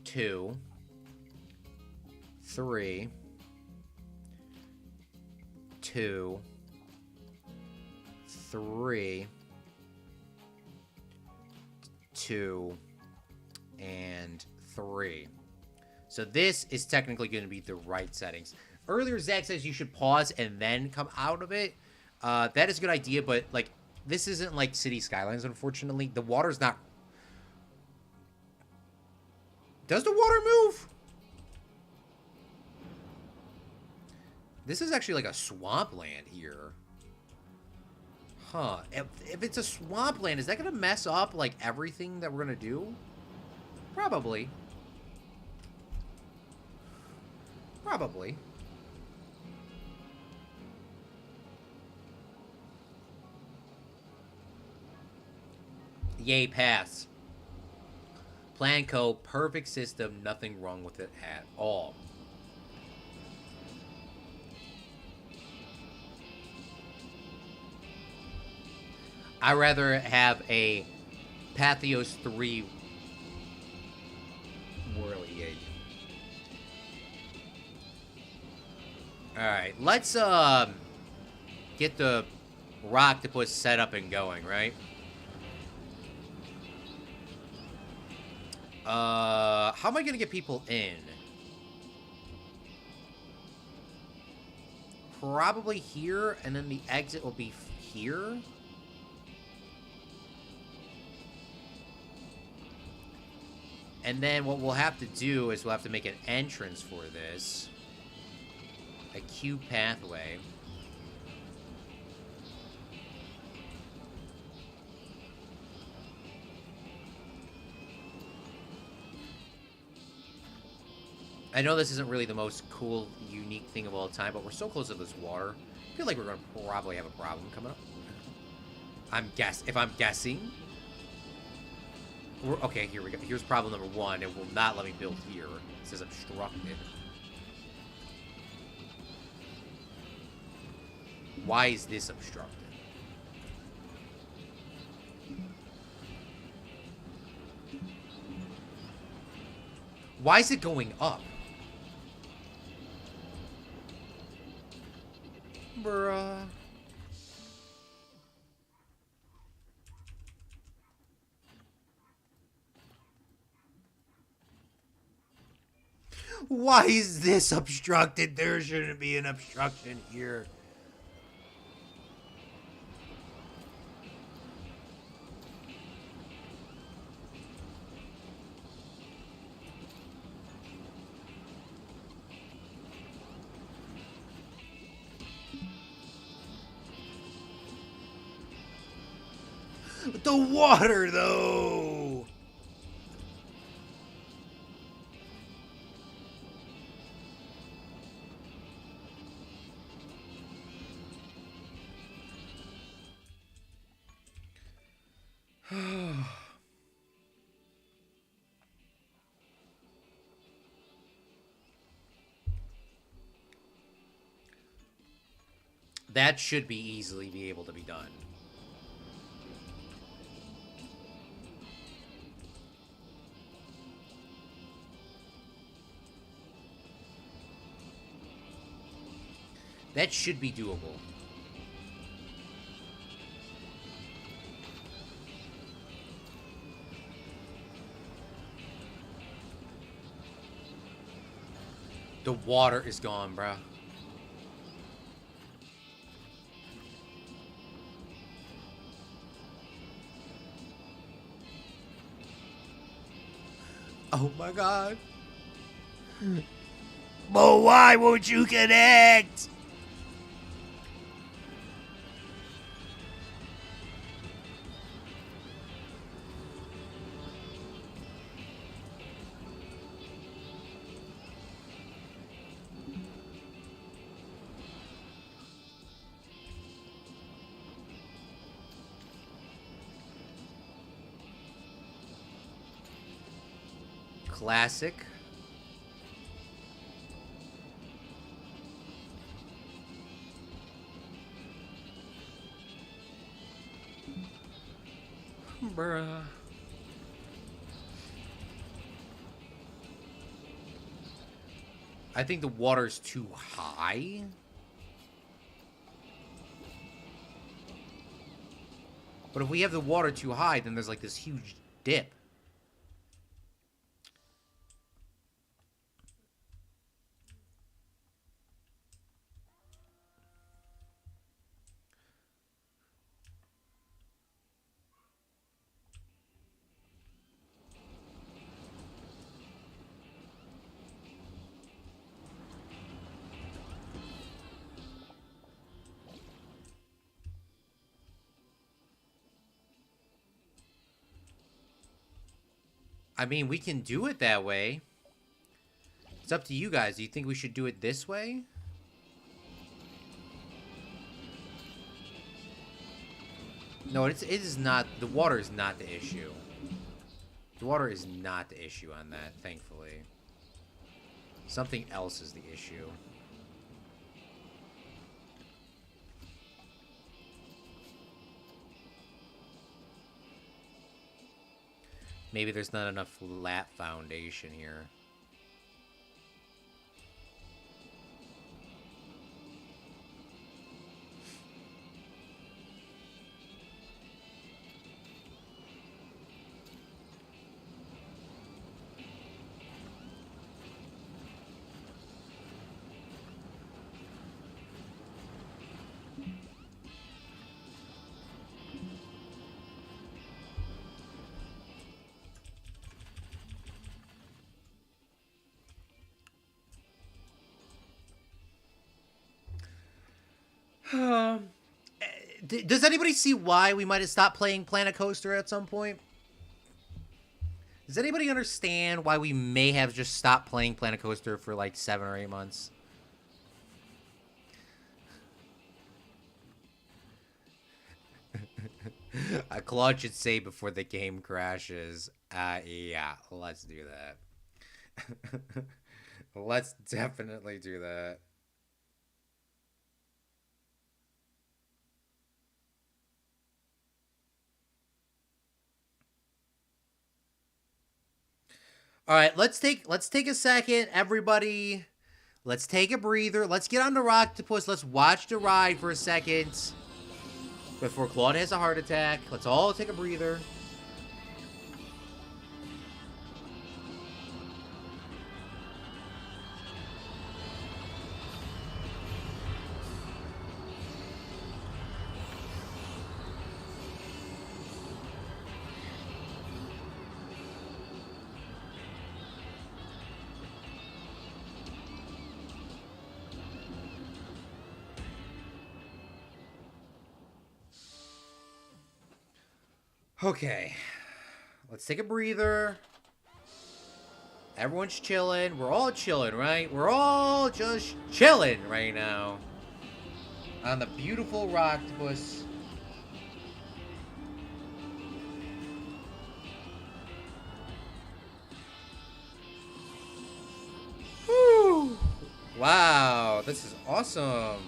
2, 3, 2, 3, 2, and 3. So this is technically going to be the right settings. Earlier, Zach says you should pause and then come out of it. That is a good idea, but like this isn't like City Skylines, unfortunately. The water's not... Does the water move? This is actually like a swampland here. Huh. If it's a swampland, is that going to mess up, like, everything that we're going to do? Probably. Probably. Yay, pass. Plan code, perfect system, nothing wrong with it at all. I'd rather have a Pathos 3 whirligig. Alright, let's get the Rocktopus set up and going, right? How am I gonna get people in? Probably here, and then the exit will be here. And then what we'll have to do is we'll have to make an entrance for this. A cube pathway. I know this isn't really the most cool, unique thing of all time, but we're so close to this water. I feel like we're going to probably have a problem coming up. If I'm guessing. Okay, here we go. Here's problem number 1. It will not let me build here. It says obstructed. Why is this obstructed? Why is it going up? Bruh. Why is this obstructed? There shouldn't be an obstruction here. The water, though. That should be easily be able to be done. That should be doable. The water is gone, bruh. Oh my god. But why won't you connect? Classic. Bruh. I think the water's too high. But if we have the water too high, then there's like this huge dip. I mean, we can do it that way. It's up to you guys. Do you think we should do it this way? No, it is not. The water is not the issue. The water is not the issue on that, thankfully. Something else is the issue. Maybe there's not enough lap foundation here. Does anybody see why we might have stopped playing Planet Coaster at some point? Does anybody understand why we may have just stopped playing Planet Coaster for like 7 or 8 months? Claude should say before the game crashes. Yeah, let's do that. Let's definitely do that. All right, let's take a second, everybody. Let's take a breather. Let's get on the Rocktopus. Let's watch the ride for a second before Claude has a heart attack. Let's all take a breather. Okay, let's take a breather. Everyone's chilling. We're all chilling, right? We're all just chilling right now on the beautiful Rocktopus. Woo! Wow, this is awesome.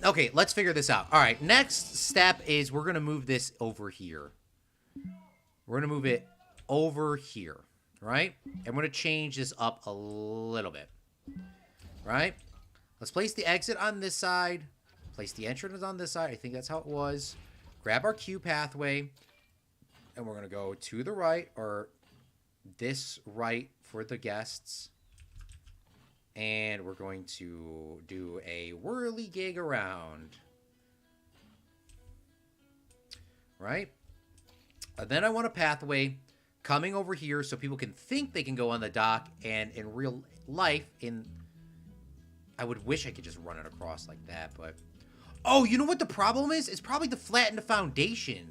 Okay, let's figure this out. All right, next step is we're gonna move this over here. We're gonna move it over here, right? And we're gonna change this up a little bit, right? Let's place the exit on this side. Place the entrance on this side. I think that's how it was. Grab our queue pathway, and we're gonna go to the right, or this right for the guests. And we're going to do a whirly gig around. Right? And then I want a pathway coming over here so people can think they can go on the dock. And in real life, I would wish I could just run it across like that, but... Oh, you know what the problem is? It's probably to flatten the foundation.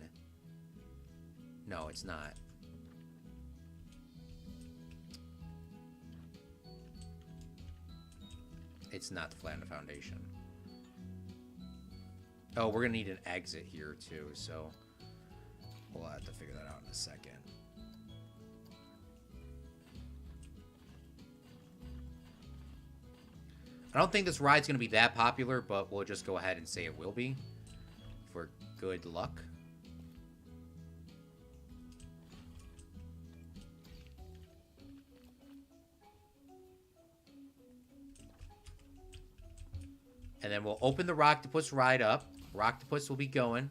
No, it's not. It's not to flatten the foundation. Oh, we're going to need an exit here, too, so we'll have to figure that out in a second. I don't think this ride's going to be that popular, but we'll just go ahead and say it will be for good luck. And then we'll open the Rocktopus ride up. Rocktopus will be going.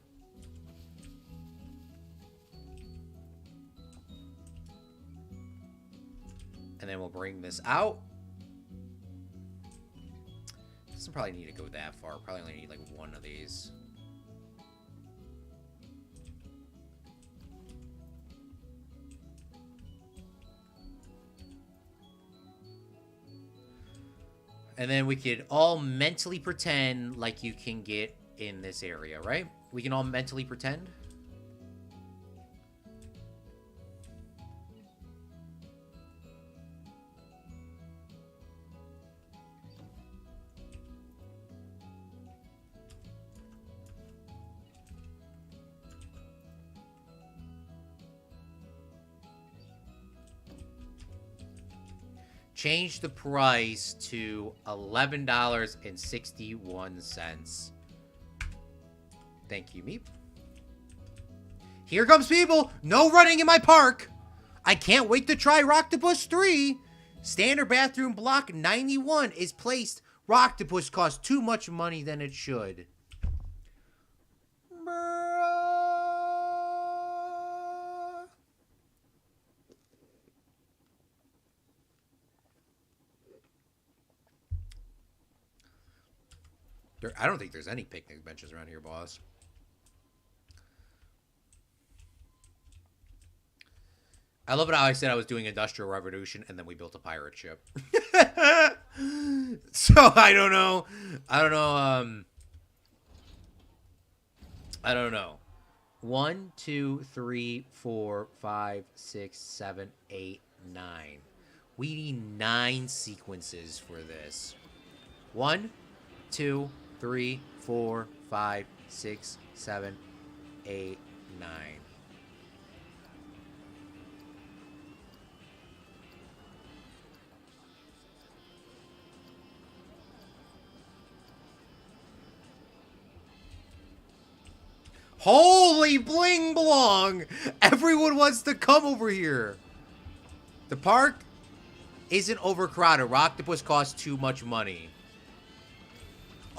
bring this out. Doesn't probably need to go that far. Probably only need like one of these. And then we could all mentally pretend like you can get in this area, right? We can all mentally pretend. Change the price to $11.61. Thank you, Meep. Here comes people. No running in my park. I can't wait to try Rocktopus 3. Standard bathroom block 91 is placed. Rocktopus costs too much money than it should. I don't think there's any picnic benches around here, boss. I love it how I said I was doing Industrial Revolution, and then we built a pirate ship. So, I don't know. I don't know. 1, 2, 3, 4, 5, 6, 7, 8, 9. We need 9 sequences for this. 1, 2, 3, 4, 5, 6, 7, 8, 9. Holy bling blong! Everyone wants to come over here. The park isn't overcrowded. Rocktopus costs too much money.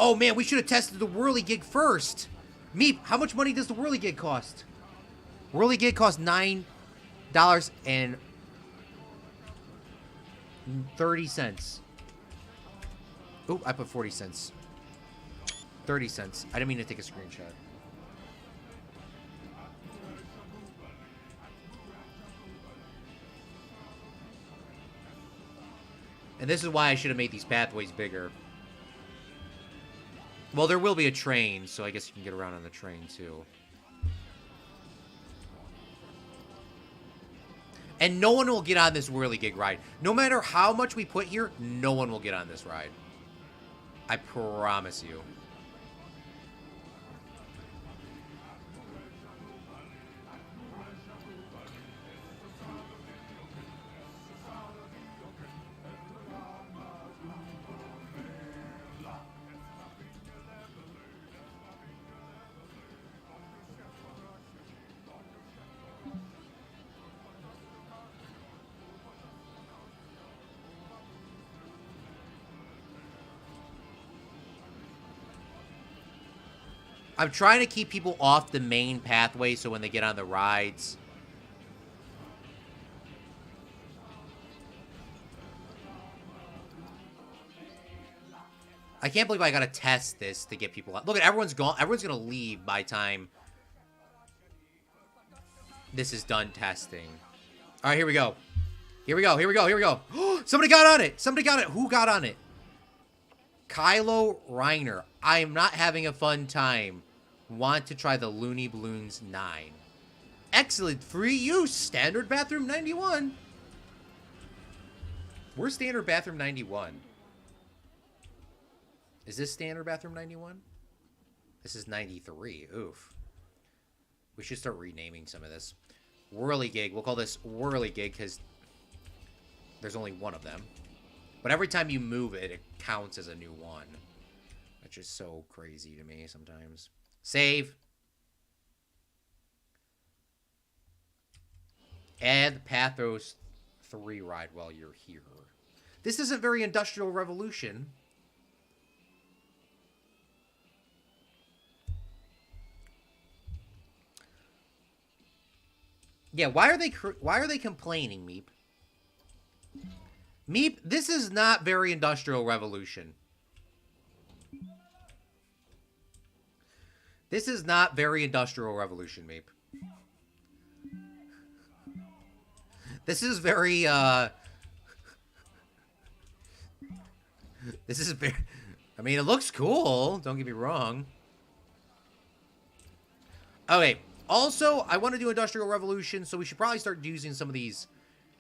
Oh man, we should have tested the whirligig first. Meep, how much money does the whirligig cost? Whirligig costs $9.30. Oh, I put 40 cents. 30 cents. I didn't mean to take a screenshot. And this is why I should have made these pathways bigger. Well, there will be a train, so I guess you can get around on the train, too. And no one will get on this whirligig ride. No matter how much we put here, no one will get on this ride. I promise you. I'm trying to keep people off the main pathway so when they get on the rides. I can't believe I gotta test this to get people out. Look at everyone's gone. Everyone's gonna leave by time this is done testing. All right, here we go. Here we go. Here we go. Here we go. Somebody got on it. Somebody got it. Who got on it? Kylo Reiner. I am not having a fun time. Want to try the Looney Balloons 9. Excellent. Free use. Standard bathroom 91. Where's standard bathroom 91? Is this standard bathroom 91? This is 93. Oof. We should start renaming some of this. Whirligig. We'll call this Whirligig because there's only one of them. But every time you move it, it counts as a new one. Which is so crazy to me sometimes. Save. Add the Pathos 3 ride while you're here. This isn't very Industrial Revolution. Yeah, why are they complaining, Meep? Meep, this is not very Industrial Revolution. This is not very Industrial Revolution, Meep. This is very, This is very... I mean, it looks cool. Don't get me wrong. Okay. Also, I want to do Industrial Revolution, so we should probably start using some of these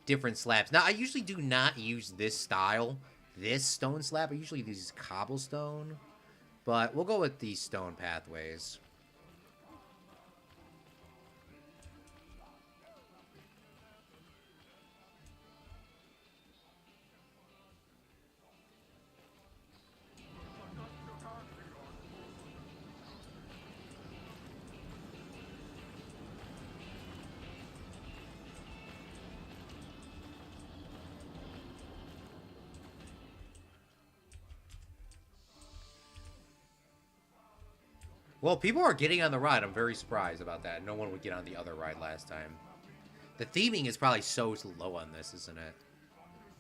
different slabs. Now, I usually do not use this style, this stone slab. I usually use cobblestone, but we'll go with these stone pathways. Well, people are getting on the ride. I'm very surprised about that. No one would get on the other ride last time. The theming is probably so low on this, isn't it?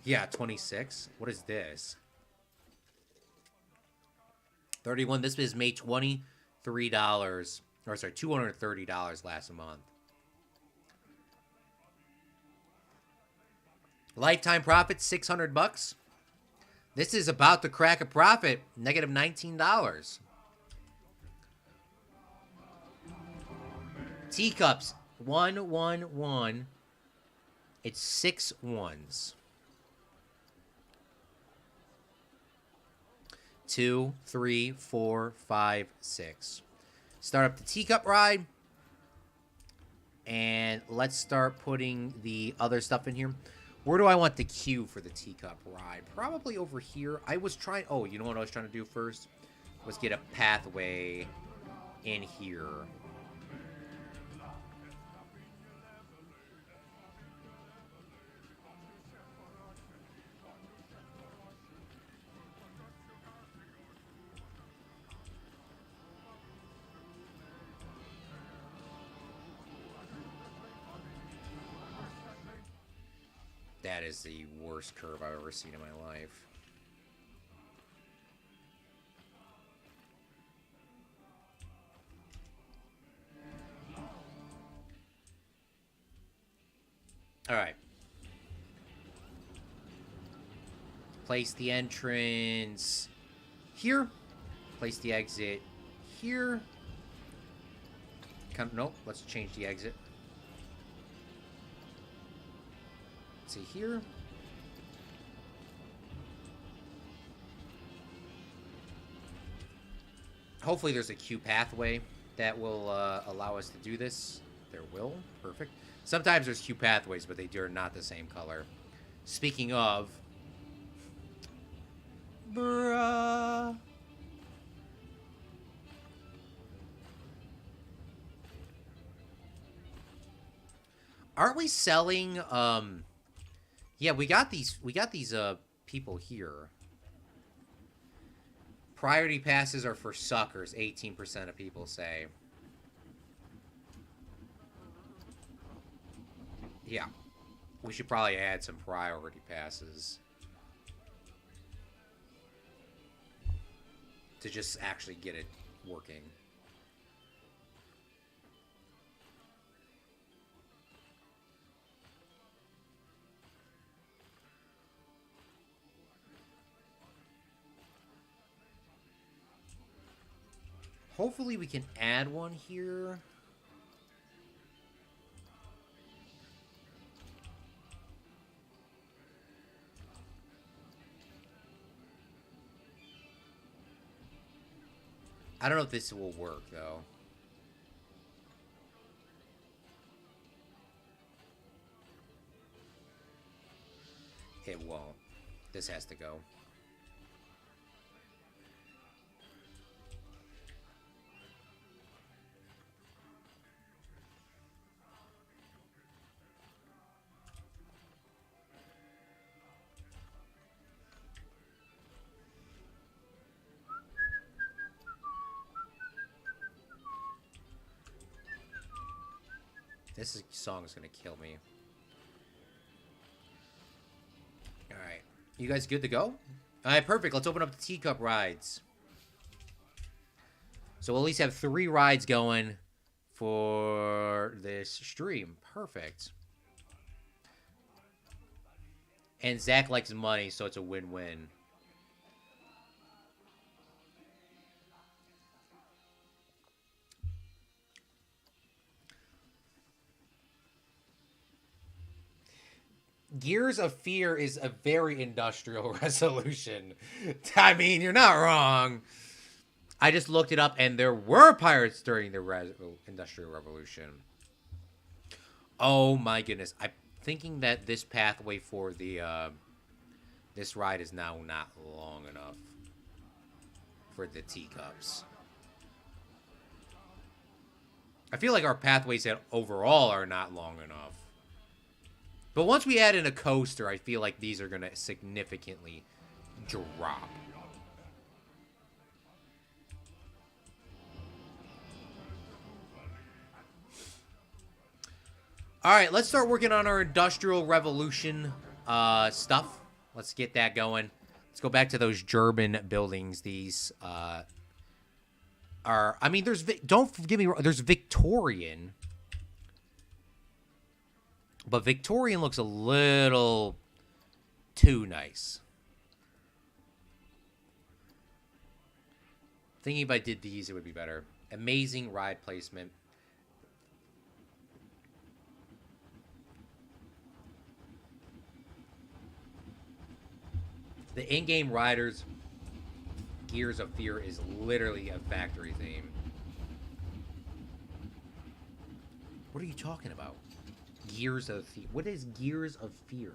Yeah, 26. What is this? 31. This is made $23. Or sorry, $230 last month. Lifetime profit, $600. This is about to crack a profit, negative $19. Teacups, 1, 1, 1. It's 6 ones. 2, 3, 4, 5, 6. Start up the teacup ride. And let's start putting the other stuff in here. Where do I want the queue for the teacup ride? Probably over here. I was trying... Oh, you know what I was trying to do first? Was get a pathway in here. That is the worst curve I've ever seen in my life. Alright. Place the entrance here. Place the exit here. Nope, let's change the exit. See here. Hopefully there's a queue pathway that will allow us to do this. There will. Perfect. Sometimes there's queue pathways, but they are not the same color. Speaking of... Bruh. Aren't we selling... Yeah, we got these people here. Priority passes are for suckers, 18% of people say. Yeah. We should probably add some priority passes. To just actually get it working. Hopefully we can add one here. I don't know if this will work, though. It won't. This has to go. This song is gonna kill me. Alright. You guys good to go? All right, perfect. Let's open up the teacup rides. So we'll at least have 3 rides going for this stream. Perfect. And Zach likes money, so it's a win-win. Gears of Fear is a very industrial resolution. I mean, you're not wrong. I just looked it up, and there were pirates during the Industrial Revolution. Oh my goodness! I'm thinking that this pathway for the this ride is now not long enough for the teacups. I feel like our pathways that overall are not long enough. But once we add in a coaster, I feel like these are going to significantly drop. All right, let's start working on our Industrial Revolution stuff. Let's get that going. Let's go back to those German buildings. These are, I mean, don't get me wrong, there's Victorian. But Victorian looks a little too nice. Thinking if I did these, it would be better. Amazing ride placement. The in-game riders, Gears of Fear is literally a factory theme. What are you talking about? Gears of Fear. What is Gears of Fear?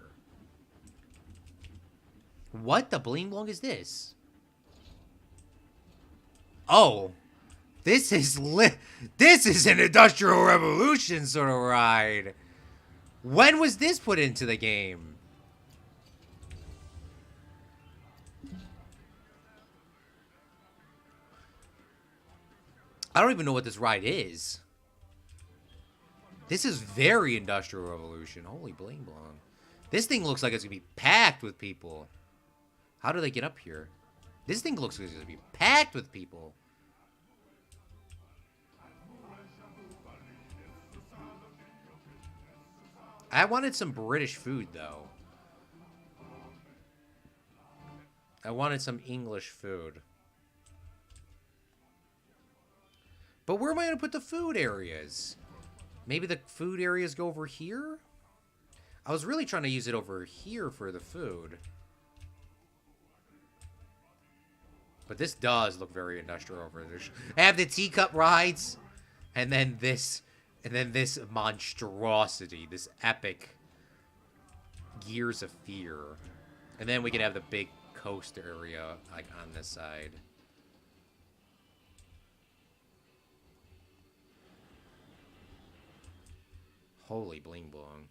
What the bling blong is this? Oh, this is an Industrial Revolution sort of ride. When was this put into the game? I don't even know what this ride is. This is very Industrial Revolution. Holy bling blong. This thing looks like it's going to be packed with people. How do they get up here? This thing looks like it's going to be packed with people. I wanted some British food, though. I wanted some English food. But where am I going to put the food areas? Maybe the food areas go over here? I was really trying to use it over here for the food. But this does look very industrial over there. I have the teacup rides. And then this monstrosity. This epic Gears of Fear. And then we can have the big coast area like on this side. Holy bling blong.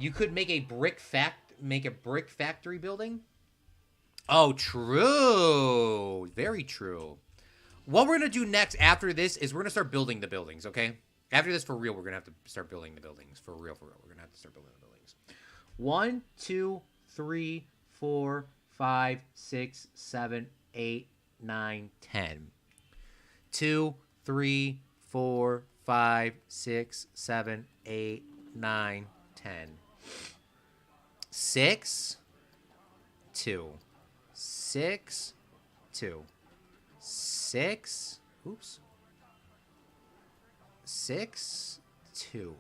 You could make a brick factory building. Oh, true. Very true. What we're gonna do next after this is we're gonna start building the buildings. Okay. After this, for real, we're gonna have to start building the buildings. For real. We're gonna have to start building the buildings. 1, 2, 3, 4, 5, 6, 7, 8, 9, 10. 2, 3, 4, 5, 6, 7, 8, 9, 10. 6, 2. 6, 2. 6. Oops. 6, 2.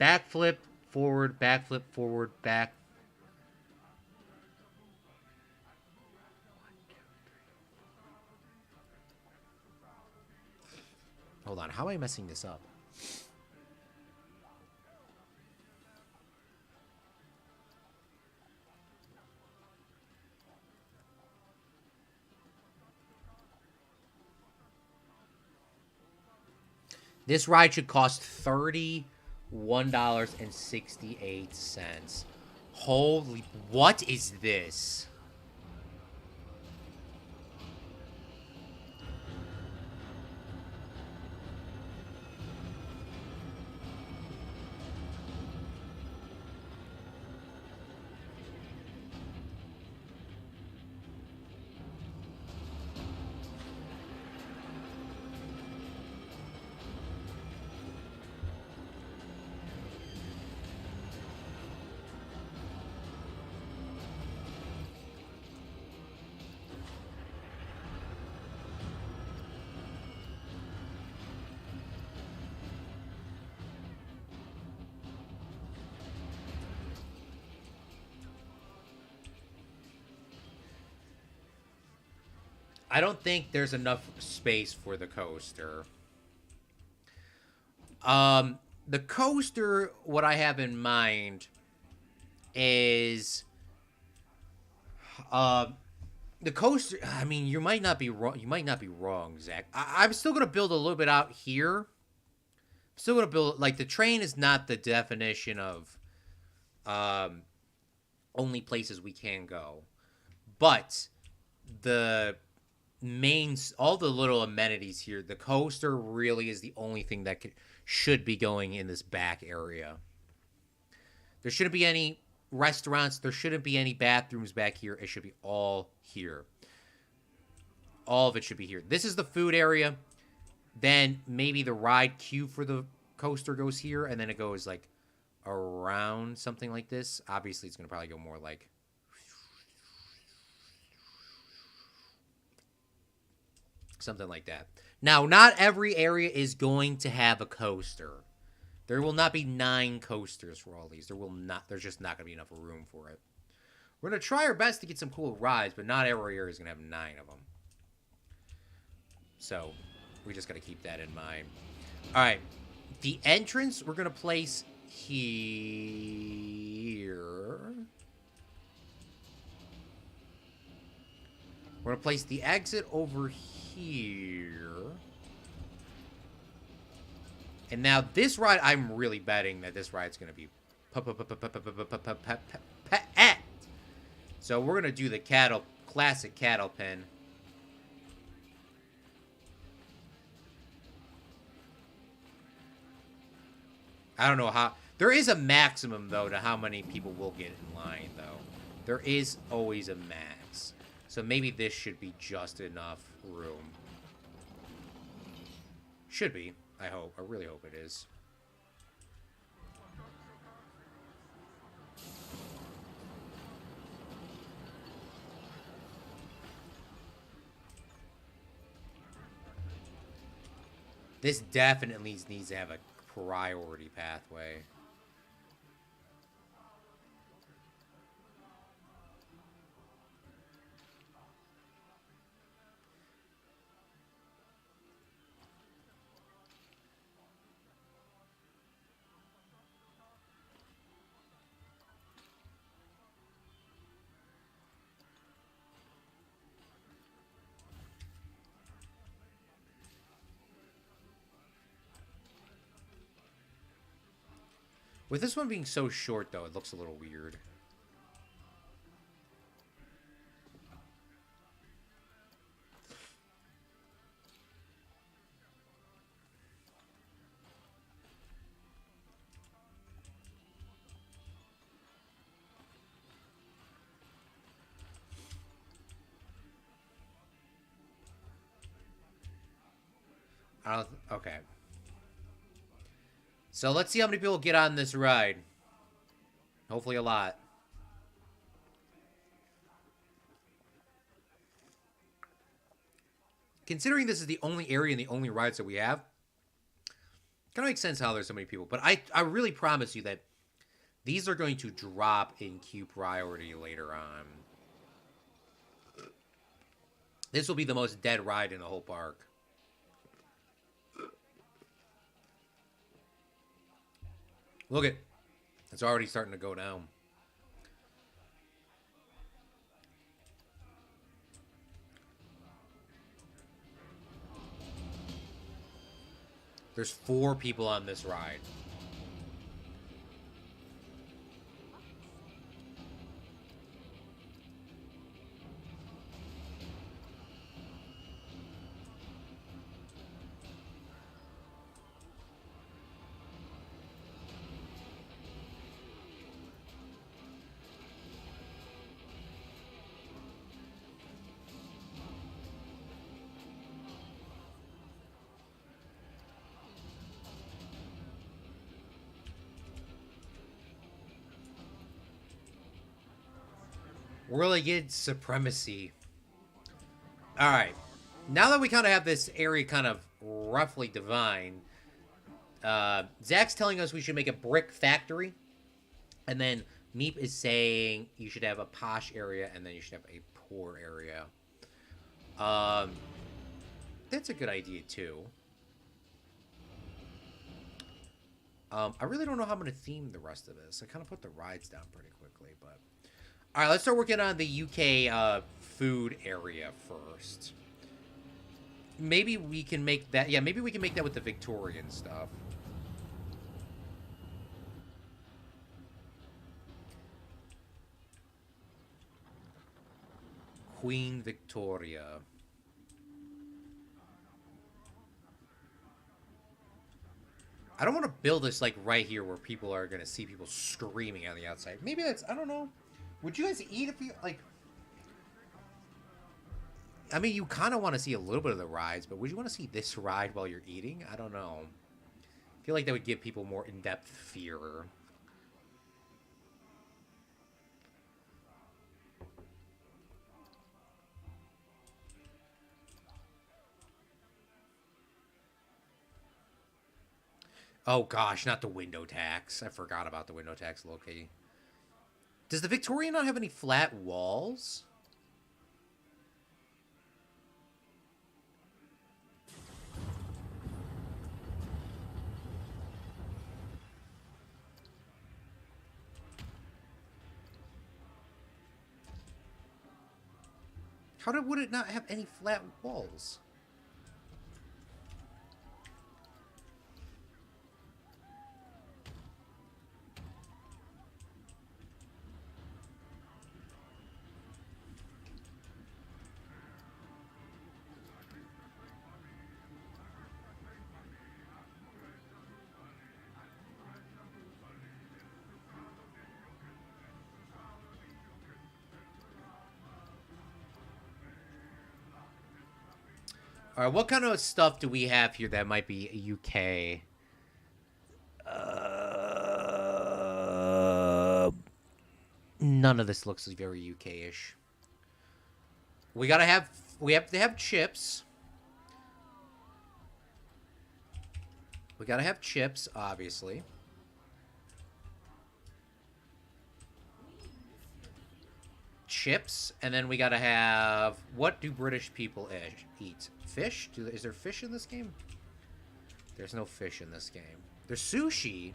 Backflip, forward, backflip, forward, back. Hold on, how am I messing this up? This ride should cost $31.68. Holy, what is this? I don't think there's enough space for the coaster. The coaster, what I have in mind is, uh, the coaster. I mean, you might not be wrong. You might not be wrong, Zach. I'm still gonna build a little bit out here. I'm still gonna build, like, the train is not the definition of, um, only places we can go, but the all the little amenities here. The coaster really is the only thing that should be going in this back area. There shouldn't be any restaurants. There shouldn't be any bathrooms back here. It should be all here. All of it should be here. This is the food area. Then maybe the ride queue for the coaster goes here, and then it goes, like, around something like this. Obviously, it's going to probably go more like something like that. Now, not every area is going to have a coaster. There will not be 9 coasters for all these. There's just not going to be enough room for it. We're going to try our best to get some cool rides, but not every area is going to have 9 of them. So, we just got to keep that in mind. All right. The entrance, we're going to place here. We're going to place the exit over here. And now this ride, I'm really betting that this ride's going to be so we're going to do the classic cattle pen. I don't know how. There is a maximum, though, to how many people will get in line, though. There is always a max. So maybe this should be just enough room. Should be. I hope. I really hope it is. This definitely needs to have a priority pathway. With this one being so short, though, it looks a little weird. Okay. So let's see how many people get on this ride. Hopefully a lot. Considering this is the only area and the only rides that we have, kind of makes sense how there's so many people. But I really promise you that these are going to drop in queue priority later on. This will be the most dead ride in the whole park. Look at, it's already starting to go down. There's 4 people on this ride. Really good supremacy. Alright. Now that we kind of have this area kind of roughly defined, Zach's telling us we should make a brick factory. And then Meep is saying you should have a posh area and then you should have a poor area. Um, that's a good idea too. I really don't know how I'm going to theme the rest of this. I kind of put the rides down pretty quickly, but all right, let's start working on the UK food area first. Maybe we can make that. Yeah, maybe we can make that with the Victorian stuff. Queen Victoria. I don't want to build this like right here where people are gonna see people screaming on the outside. Maybe that's, I don't know. Would you guys eat if you like? I mean, you kind of want to see a little bit of the rides, but would you want to see this ride while you're eating? I don't know. I feel like that would give people more in-depth fear. Oh gosh, not the window tax. I forgot about the window tax, Loki. Does the Victoria not have any flat walls? Would it not have any flat walls? All right, what kind of stuff do we have here that might be UK? None of this looks very UK-ish. We have to have chips. We gotta have chips, obviously. Chips, and then we gotta have, what do British people eat? Fish? Is there fish in this game? There's no fish in this game. There's sushi.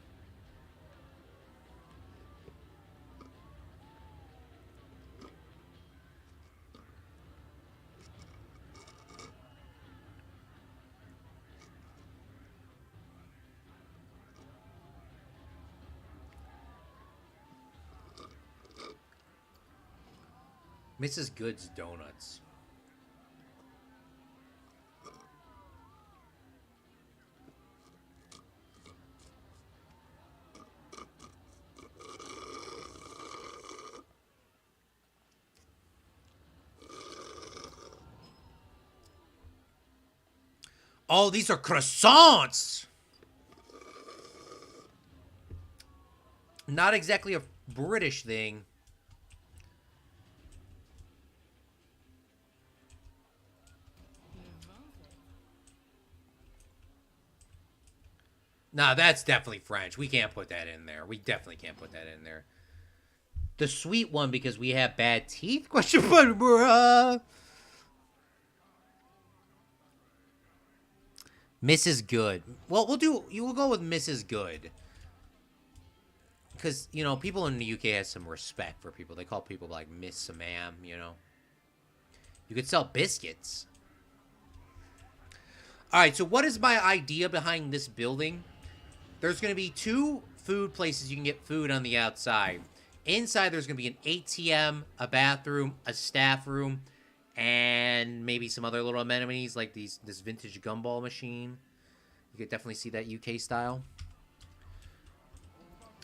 Mrs. Good's Donuts. Oh, these are croissants! Not exactly a British thing. Nah, that's definitely French. We can't put that in there. We definitely can't put that in there. The sweet one because we have bad teeth? Question mark, bruh. Mrs. Good. Well, you will go with Mrs. Good. Because, you know, people in the UK have some respect for people. They call people like Miss Ma'am, you know. You could sell biscuits. Alright, so what is my idea behind this building? There's going to be 2 food places you can get food on the outside. Inside, there's going to be an ATM, a bathroom, a staff room, and maybe some other little amenities like this vintage gumball machine. You could definitely see that UK style.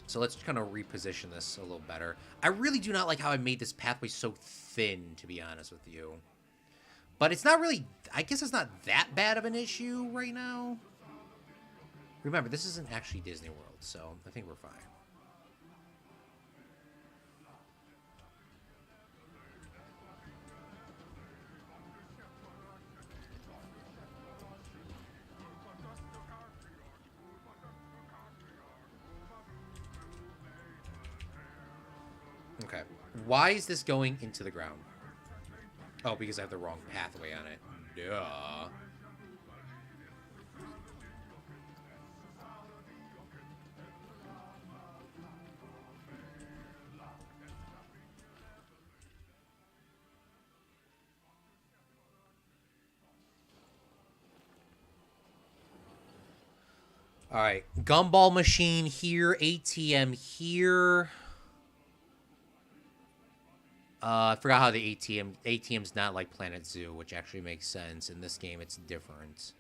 So let's kind of reposition this a little better. I really do not like how I made this pathway so thin, to be honest with you. But it's not really, I guess it's not that bad of an issue right now. Remember, this isn't actually Disney World, so I think we're fine. Okay. Why is this going into the ground? Oh, because I have the wrong pathway on it. Duh. All right, gumball machine here, ATM here. I forgot how the ATM's not like Planet Zoo, which actually makes sense. In this game, it's different.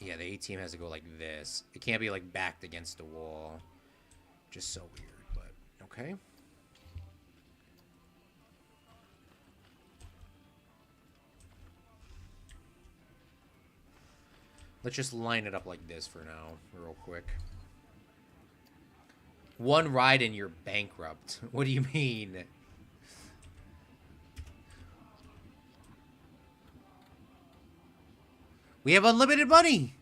Yeah, the ATM has to go like this. It can't be like backed against the wall. Just so weird, but okay. Let's just line it up like this for now, real quick. One ride and you're bankrupt. What do you mean? We have unlimited money.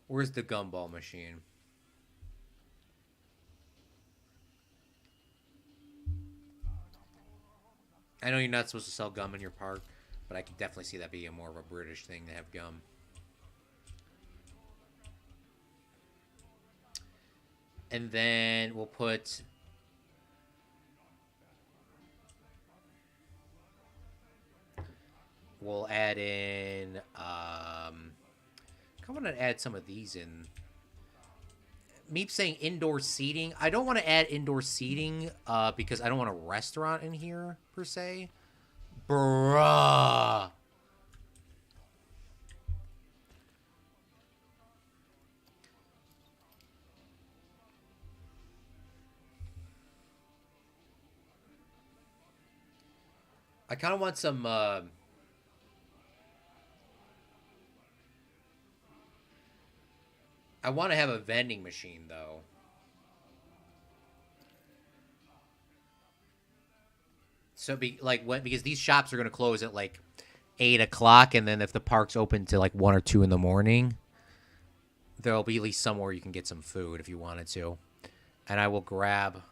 Where's the gumball machine? I know you're not supposed to sell gum in your park, but I could definitely see that being more of a British thing to have gum. And then we'll put... We'll add in... I want to add some of these in. Meep saying indoor seating. I don't want to add indoor seating because I don't want a restaurant in here, per se. Bruh. I kind of want some... I want to have a vending machine, though. So, because these shops are going to close at, like, 8 o'clock, and then if the park's open to, like, 1 or 2 in the morning, there'll be at least somewhere you can get some food if you wanted to. And I will grab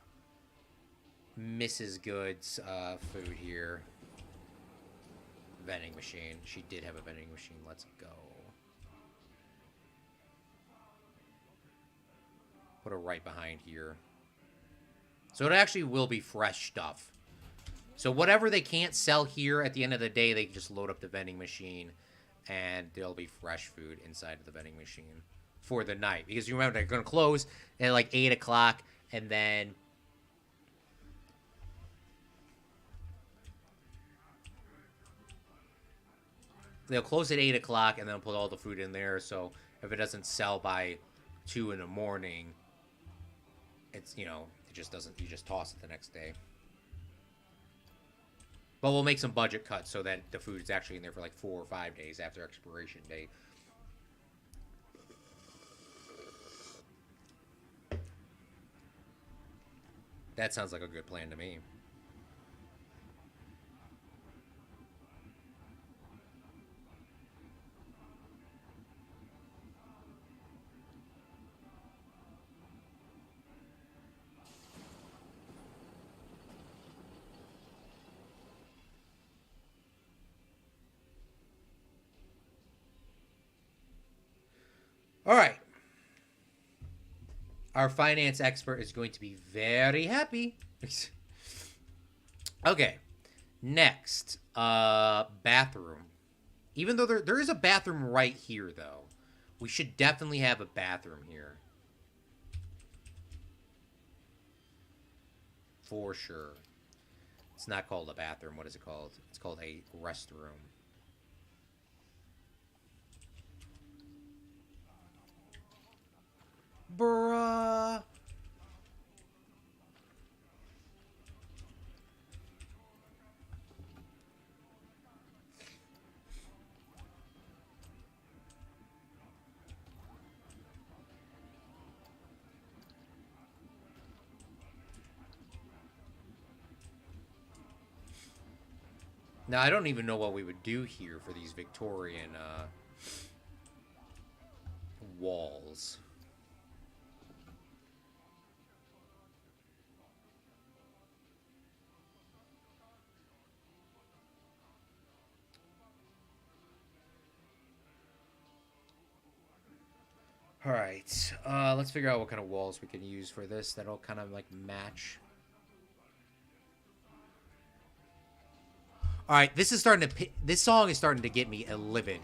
Mrs. Good's food here. Vending machine. She did have a vending machine. Let's go. Put her right behind here. So it actually will be fresh stuff. So whatever they can't sell here at the end of the day, they can just load up the vending machine and there'll be fresh food inside of the vending machine for the night. Because you remember, they're going to close at like 8 o'clock and then... They'll close at 8 o'clock and then put all the food in there. So if it doesn't sell by 2 in the morning... It's, it just doesn't, you just toss it the next day. But we'll make some budget cuts so that the food is actually in there for like 4 or 5 days after expiration date. That sounds like a good plan to me. All right. Our finance expert is going to be very happy. Okay. Next, bathroom. Even though there is a bathroom right here, though. We should definitely have a bathroom here. For sure. It's not called a bathroom. What is it called? It's called a restroom. Now, I don't even know what we would do here for these Victorian walls. All right, let's figure out what kind of walls we can use for this that'll kind of like match. All right, this is starting to. This song is starting to get me livid.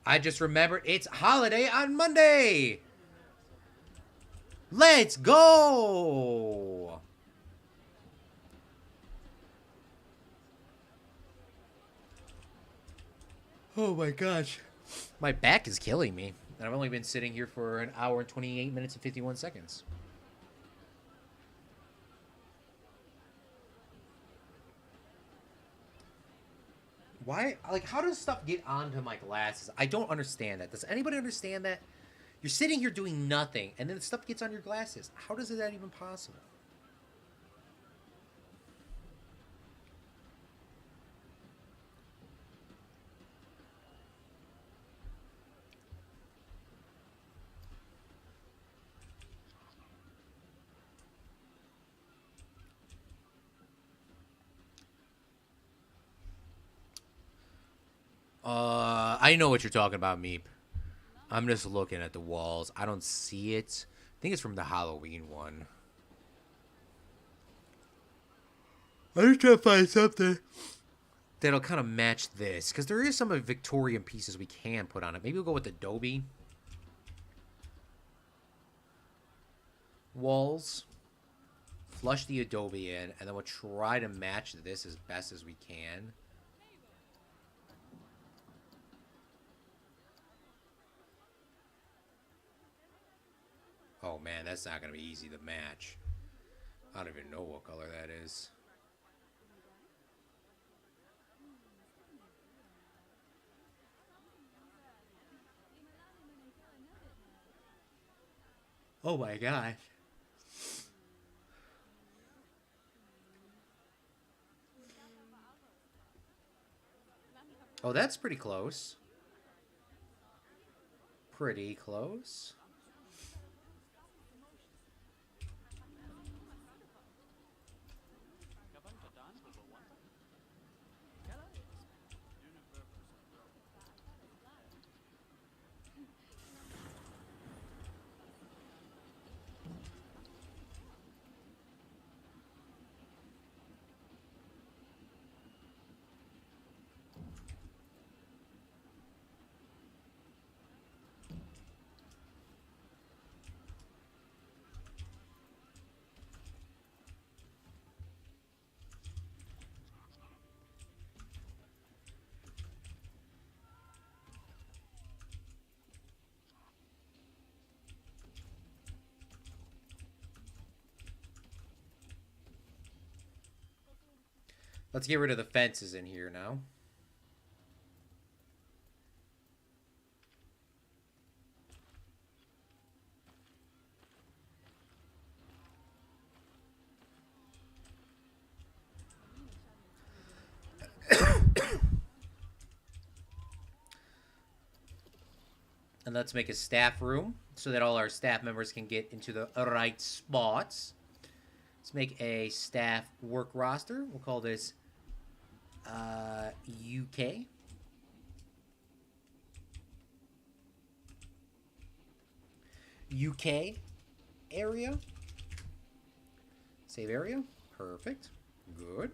I just remembered it's holiday on Monday. Let's go. Oh my gosh. My back is killing me. And I've only been sitting here for an hour and 28 minutes and 51 seconds. Why? Like, how does stuff get onto my glasses? I don't understand that. Does anybody understand that? You're sitting here doing nothing, and then the stuff gets on your glasses. How is that even possible? I know what you're talking about, Meep. I'm just looking at the walls. I don't see it. I think it's from the Halloween one. I'm just trying to find something that'll kind of match this. Because there is some Victorian pieces we can put on it. Maybe we'll go with Adobe walls. Flush the Adobe in. And then we'll try to match this as best as we can. Oh man, that's not going to be easy to match. I don't even know what color that is. Oh my gosh. Oh, that's pretty close. Pretty close. Let's get rid of the fences in here now. And let's make a staff room so that all our staff members can get into the right spots. Let's make a staff work roster. We'll call this UK. UK area. Save area. Perfect. Good.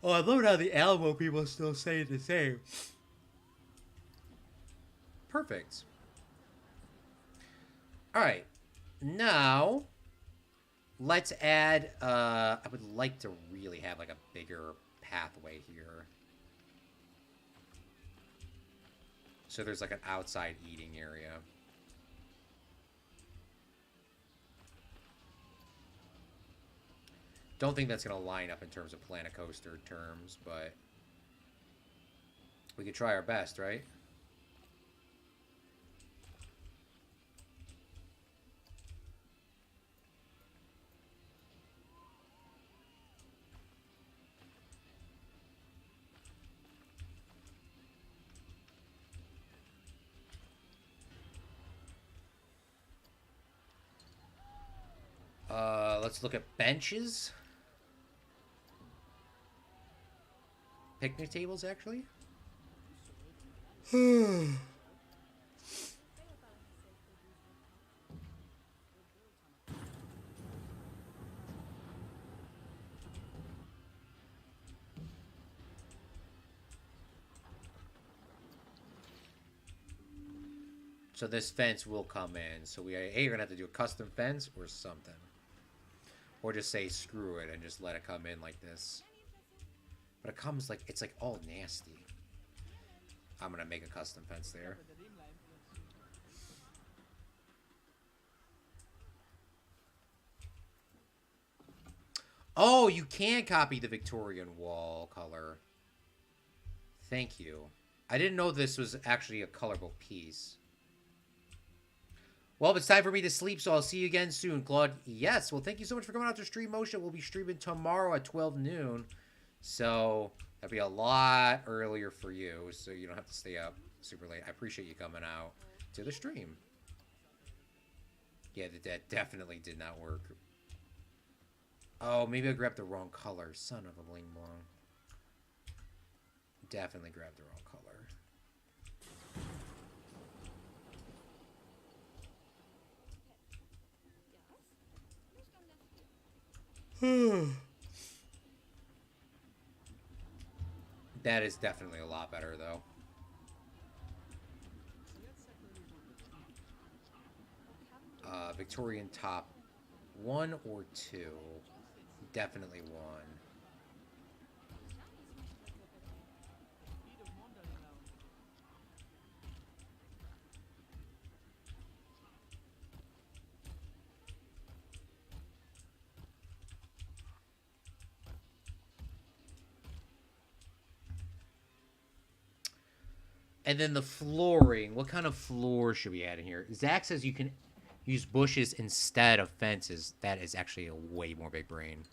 Oh, I love how the Alamo people still say the same. Perfect. All right. Now, Let's add, I would like to really have like a bigger pathway here. So there's like an outside eating area. Don't think that's going to line up in terms of Planet Coaster terms, but we could try our best, right? Let's look at benches. Picnic tables, actually. So this fence will come in. So we you're gonna have to do a custom fence or something, or just say screw it and just let it come in like this. But it comes like it's like all nasty. I'm gonna make a custom fence there. Oh, you can copy the Victorian wall color. Thank you. I didn't know this was actually a colorable piece. Well, it's time for me to sleep, so I'll see you again soon, Claude. Yes, well, thank you so much for coming out to Stream Motion. We'll be streaming tomorrow at 12 noon. So, that'll be a lot earlier for you, so you don't have to stay up super late. I appreciate you coming out to the stream. Yeah, that definitely did not work. Oh, maybe I grabbed the wrong color. Son of a bling blong. Definitely grabbed the wrong color. That is definitely a lot better, though. Victorian top. 1 or 2? Definitely 1. And then the flooring. What kind of floor should we add in here? Zach says you can use bushes instead of fences. That is actually a way more big brain.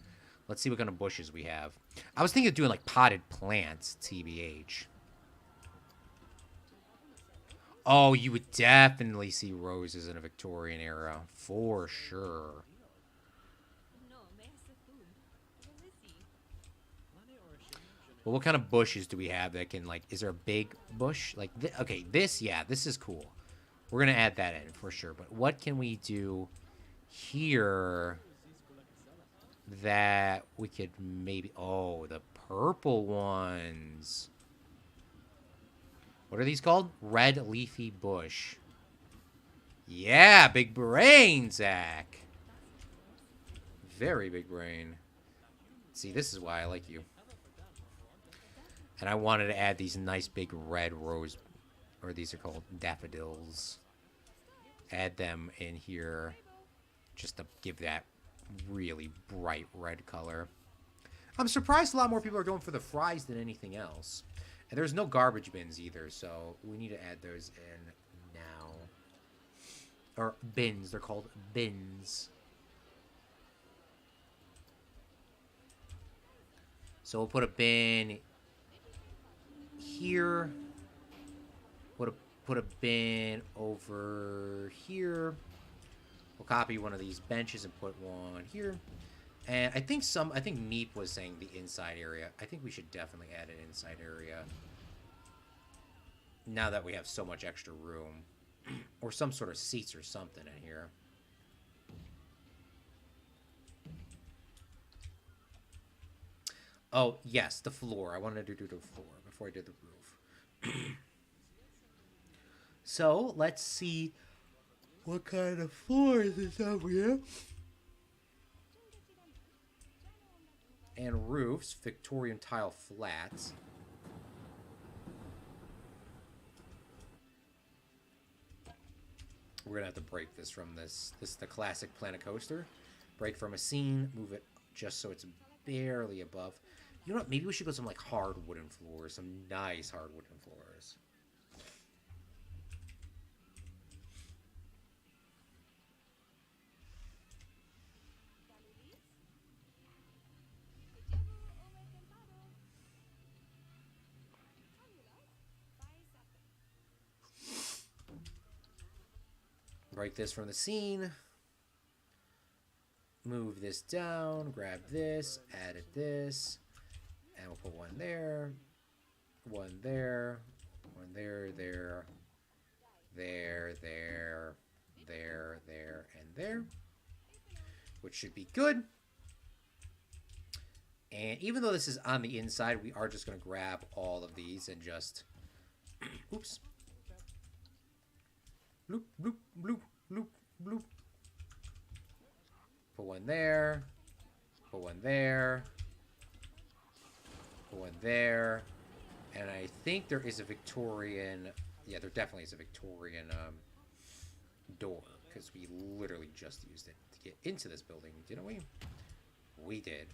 Let's see what kind of bushes we have. I was thinking of doing like potted plants, TBH. Oh, you would definitely see roses in a Victorian era. For sure. Well, what kind of bushes do we have that can, like, is there a big bush? Like, okay, this, yeah, this is cool. We're going to add that in for sure. But what can we do here that we could maybe, oh, the purple ones. What are these called? Red leafy bush. Yeah, big brain, Zach. Very big brain. See, this is why I like you. And I wanted to add these nice big red rose, or these are called daffodils. Add them in here just to give that really bright red color. I'm surprised a lot more people are going for the fries than anything else. And there's no garbage bins either, so we need to add those in now. Or bins, they're called bins. So we'll put a bin here. Put a bin over here. We'll copy one of these benches and put one here. And I think Meep was saying the inside area. I think we should definitely add an inside area. Now that we have so much extra room. Or some sort of seats or something in here. Oh, yes, the floor. I wanted to do the floor before I did the roof. So, let's see what kind of floors is up here. and roofs, Victorian tile flats. We're gonna have to break this from this. This is the classic Planet Coaster. Break from a scene, move it just so it's barely above. You know what? Maybe we should go some like hard wooden floors, some nice hard wooden floors. Break this from the scene. Move this down, grab this, add this, and we'll put one there, one there, one there, there, there, there, there, and there, which should be good. And even though this is on the inside, we are just going to grab all of these and just, oops, bloop, bloop, bloop, bloop, bloop. Put one there, put one there, put one there, and I think there is a Victorian, yeah, there definitely is a Victorian door, because we literally just used it to get into this building, didn't we? We did.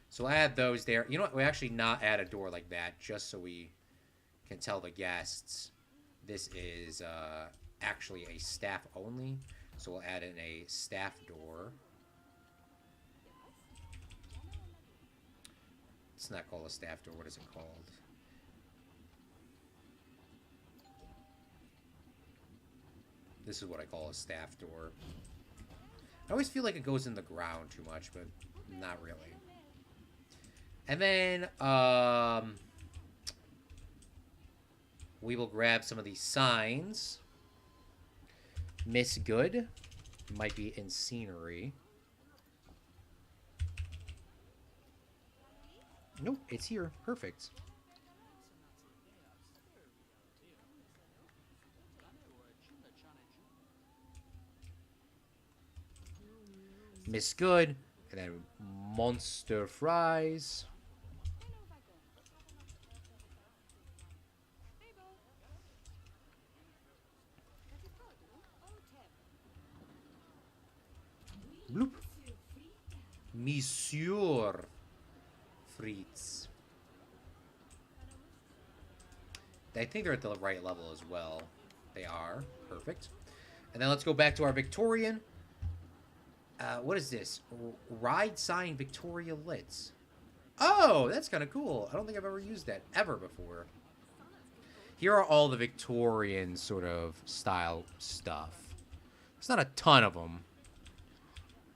So I'll add those there. You know what, we actually not add a door like that, just so we can tell the guests this is actually a staff only. So we'll add in a staff door. It's not called a staff door. What is it called? This is what I call a staff door. I always feel like it goes in the ground too much, but not really. And then we will grab some of these signs. Miss Good might be in scenery. Nope, it's here. Perfect. Miss Good, and then monster fries. Bloop. Monsieur Frites. I think they're at the right level as well. They are. Perfect. And then let's go back to our Victorian. What is this? Ride sign Victoria Litz. Oh, that's kind of cool. I don't think I've ever used that ever before. Here are all the Victorian sort of style stuff. There's not a ton of them,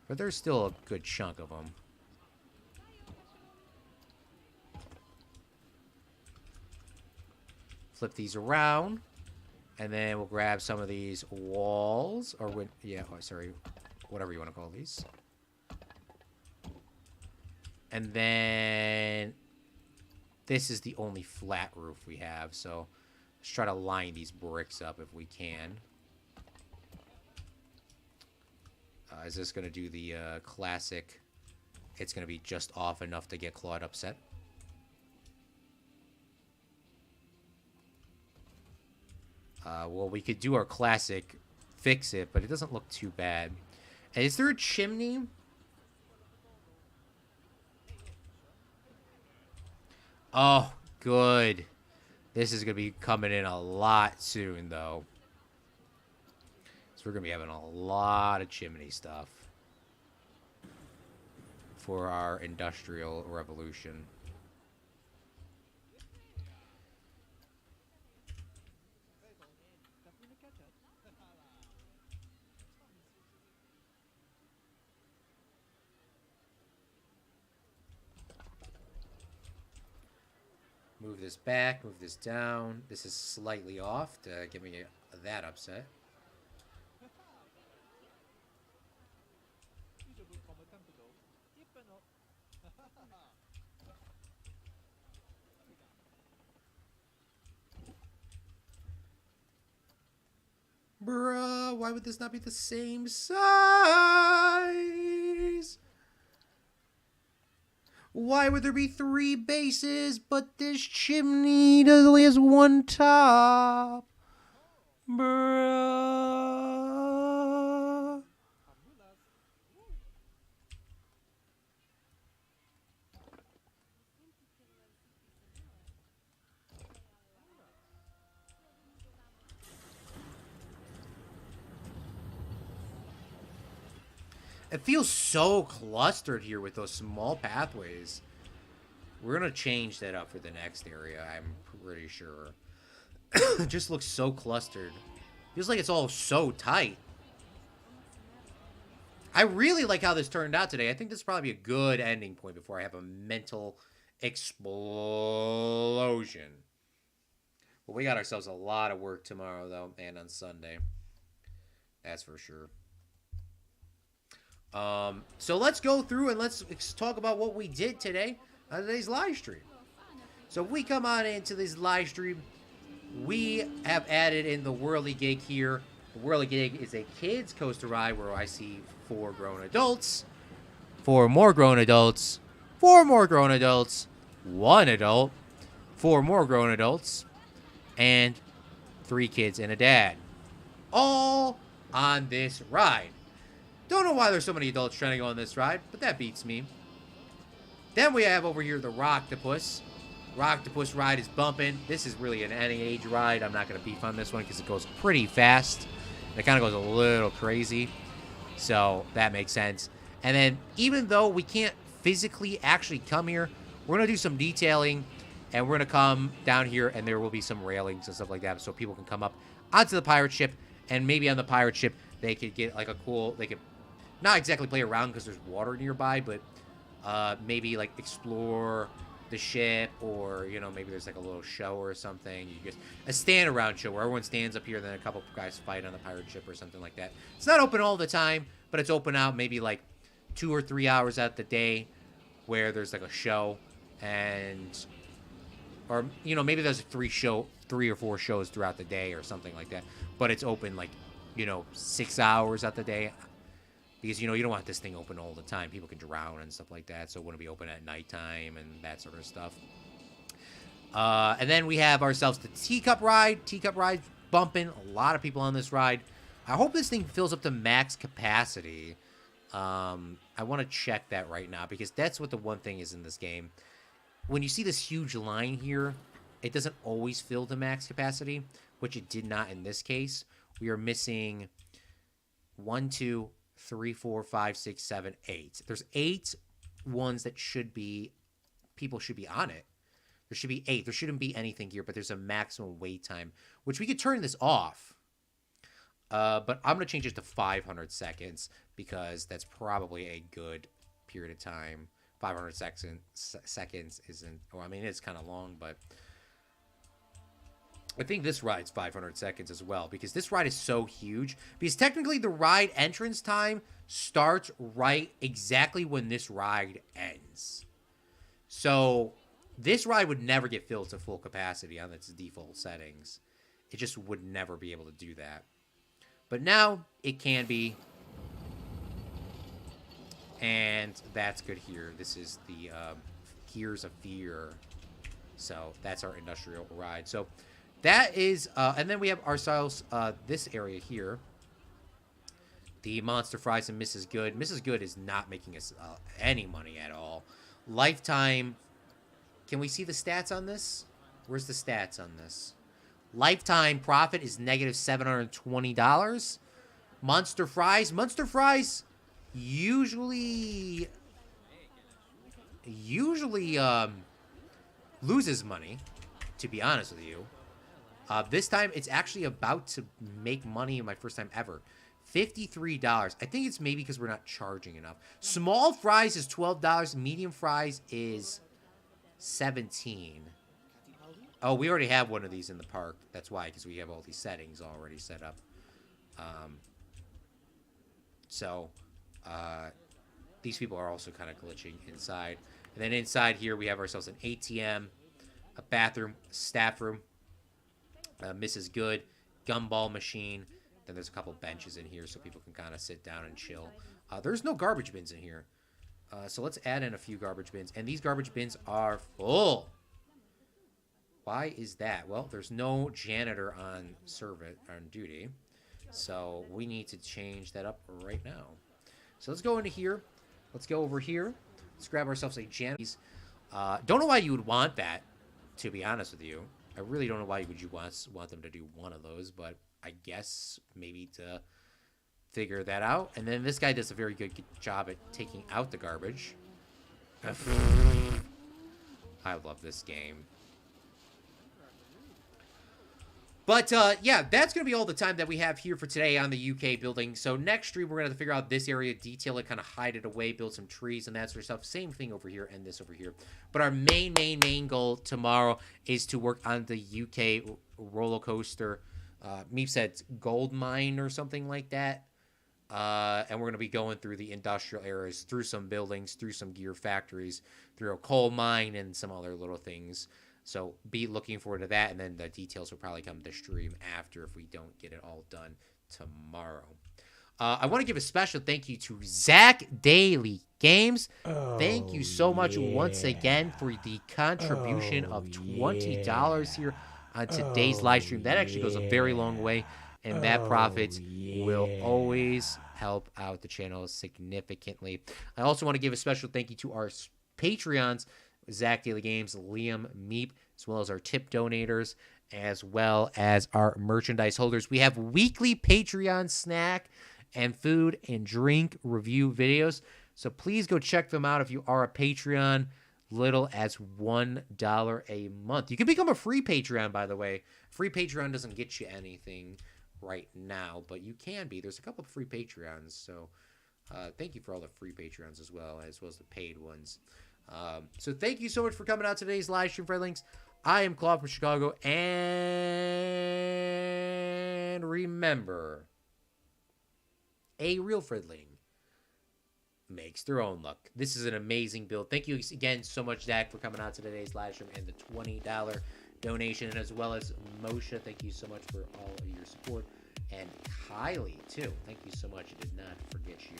but there's still a good chunk of them. Flip these around, and then we'll grab some of these walls, or yeah, oh, sorry, whatever you want to call these. And then this is the only flat roof we have, so let's try to line these bricks up if we can. Is this going to do the classic? It's going to be just off enough to get Claude upset. Well, we could do our classic fix it, but it doesn't look too bad. And is there a chimney? Oh, good. This is going to be coming in a lot soon, though. So we're going to be having a lot of chimney stuff for our industrial revolution. Move this back, move this down. This is slightly off to get me that upset. Bruh, why would this not be the same size? Why would there be 3 bases, but this chimney only has 1 top? Bruh. It feels so clustered here with those small pathways. We're going to change that up for the next area, I'm pretty sure. It just looks so clustered. Feels like it's all so tight. I really like how this turned out today. I think this is probably a good ending point before I have a mental explosion. But we got ourselves a lot of work tomorrow, though, and on Sunday. That's for sure. So let's go through and let's talk about what we did today on today's live stream. So if we come on into this live stream, we have added in the Whirly Gig here. The Whirly Gig is a kids coaster ride where I see 4 grown adults, 4 more grown adults, 4 more grown adults, 1 adult, 4 more grown adults, and 3 kids and a dad. All on this ride. Don't know why there's so many adults trying to go on this ride, but that beats me. Then we have over here the Rocktopus. Rocktopus ride is bumping. This is really an any age ride. I'm not going to beef on this one because it goes pretty fast. It kind of goes a little crazy. So that makes sense. And then even though we can't physically actually come here, we're going to do some detailing. And we're going to come down here and there will be some railings and stuff like that so people can come up onto the pirate ship. And maybe on the pirate ship they could get like a cool, they could not exactly play around because there's water nearby, but maybe like explore the ship, or you know, maybe there's like a little show or something. You just a stand around show where everyone stands up here, then a couple guys fight on the pirate ship or something like that. It's not open all the time, but it's open out maybe like 2 or 3 hours out the day where there's like a show, and or you know, maybe there's 3 or 4 shows throughout the day or something like that, but it's open like, you know, 6 hours out the day. Because, you know, you don't want this thing open all the time. People can drown and stuff like that. So it wouldn't be open at nighttime and that sort of stuff. And then we have ourselves the Teacup Ride. Teacup Ride bumping. A lot of people on this ride. I hope this thing fills up to max capacity. I want to check that right now. Because that's what the one thing is in this game. When you see this huge line here, it doesn't always fill to max capacity. Which it did not in this case. We are missing 1, 2... 3, 4, 5, 6, 7, 8. There's 8 ones that should be, people should be on it. There should be 8. There shouldn't be anything here, but there's a maximum wait time, which we could turn this off. But I'm going to change it to 500 seconds because that's probably a good period of time. 500 seconds isn't, well, I mean, it's kind of long, but I think this ride's 500 seconds as well, because this ride is so huge. Because technically the ride entrance time starts right exactly when this ride ends. So this ride would never get filled to full capacity on its default settings. It just would never be able to do that. But now it can be. And that's good here. This is the Gears of Fear. So that's our industrial ride. So that is, and then we have ourselves this area here. The Monster Fries and Mrs. Good. Mrs. Good is not making us any money at all. Lifetime. Can we see the stats on this? Where's the stats on this? Lifetime profit is negative $720. Monster Fries. Monster Fries usually loses money, to be honest with you. This time, it's actually about to make money in my first time ever. $53. I think it's maybe because we're not charging enough. Small fries is $12. Medium fries is $17. Oh, we already have one of these in the park. That's why, because we have all these settings already set up. These people are also kind of glitching inside. And then inside here, we have ourselves an ATM, a bathroom, staff room, Mrs. Good, gumball machine. Then there's a couple benches in here so people can kind of sit down and chill. There's no garbage bins in here. So let's add in a few garbage bins. And these garbage bins are full. Why is that? Well, there's no janitor on duty. So we need to change that up right now. So let's go into here. Let's go over here. Let's grab ourselves a janitor. Don't know why you would want that, to be honest with you. I really don't know why would you want them to do one of those, but I guess maybe to figure that out. And then this guy does a very good job at taking out the garbage. I love this game. But, yeah, that's going to be all the time that we have here for today on the UK building. So next stream, we're going to have to figure out this area, detail it, kind of hide it away, build some trees and that sort of stuff. Same thing over here and this over here. But our main goal tomorrow is to work on the UK roller coaster. Meep said gold mine or something like that. And we're going to be going through the industrial areas, through some buildings, through some gear factories, through a coal mine and some other little things. So be looking forward to that, and then the details will probably come to stream after if we don't get it all done tomorrow. I want to give a special thank you to Zach Daily Games. Thank you so much once again for the contribution of $20 here on today's live stream. That actually goes a very long way, and that profit will always help out the channel significantly. I also want to give a special thank you to our Patreons, Zach Daily Games, Liam Meep, as well as our tip donators, as well as our merchandise holders. We have weekly Patreon snack and food and drink review videos. So please go check them out if you are a Patreon, little as $1 a month. You can become a free Patreon, by the way. Free Patreon doesn't get you anything right now, but you can be. There's a couple of free Patreons, so thank you for all the free Patreons as well as the paid ones. So thank you so much for coming out to today's live stream, Friendlings. I am Claude from Chicago, and remember, a real Friendling makes their own luck. This is an amazing build. Thank you again so much, Zach, for coming out to today's live stream and the $20 donation, as well as Moshe. Thank you so much for all of your support, and Kylie too. Thank you so much. I did not forget you.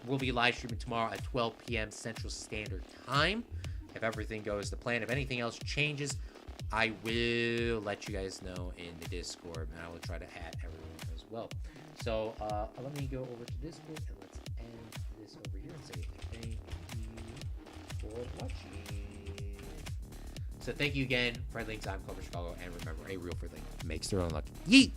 We'll be live streaming tomorrow at 12 p.m. Central Standard Time. If everything goes to plan, if anything else changes, I will let you guys know in the Discord, and I will try to add everyone as well. So let me go over to Discord, and let's end this over here and say thank you for watching. So thank you again, Friendlings. I'm Clover Chicago, and remember, a real Friendling makes their own luck. Yeet!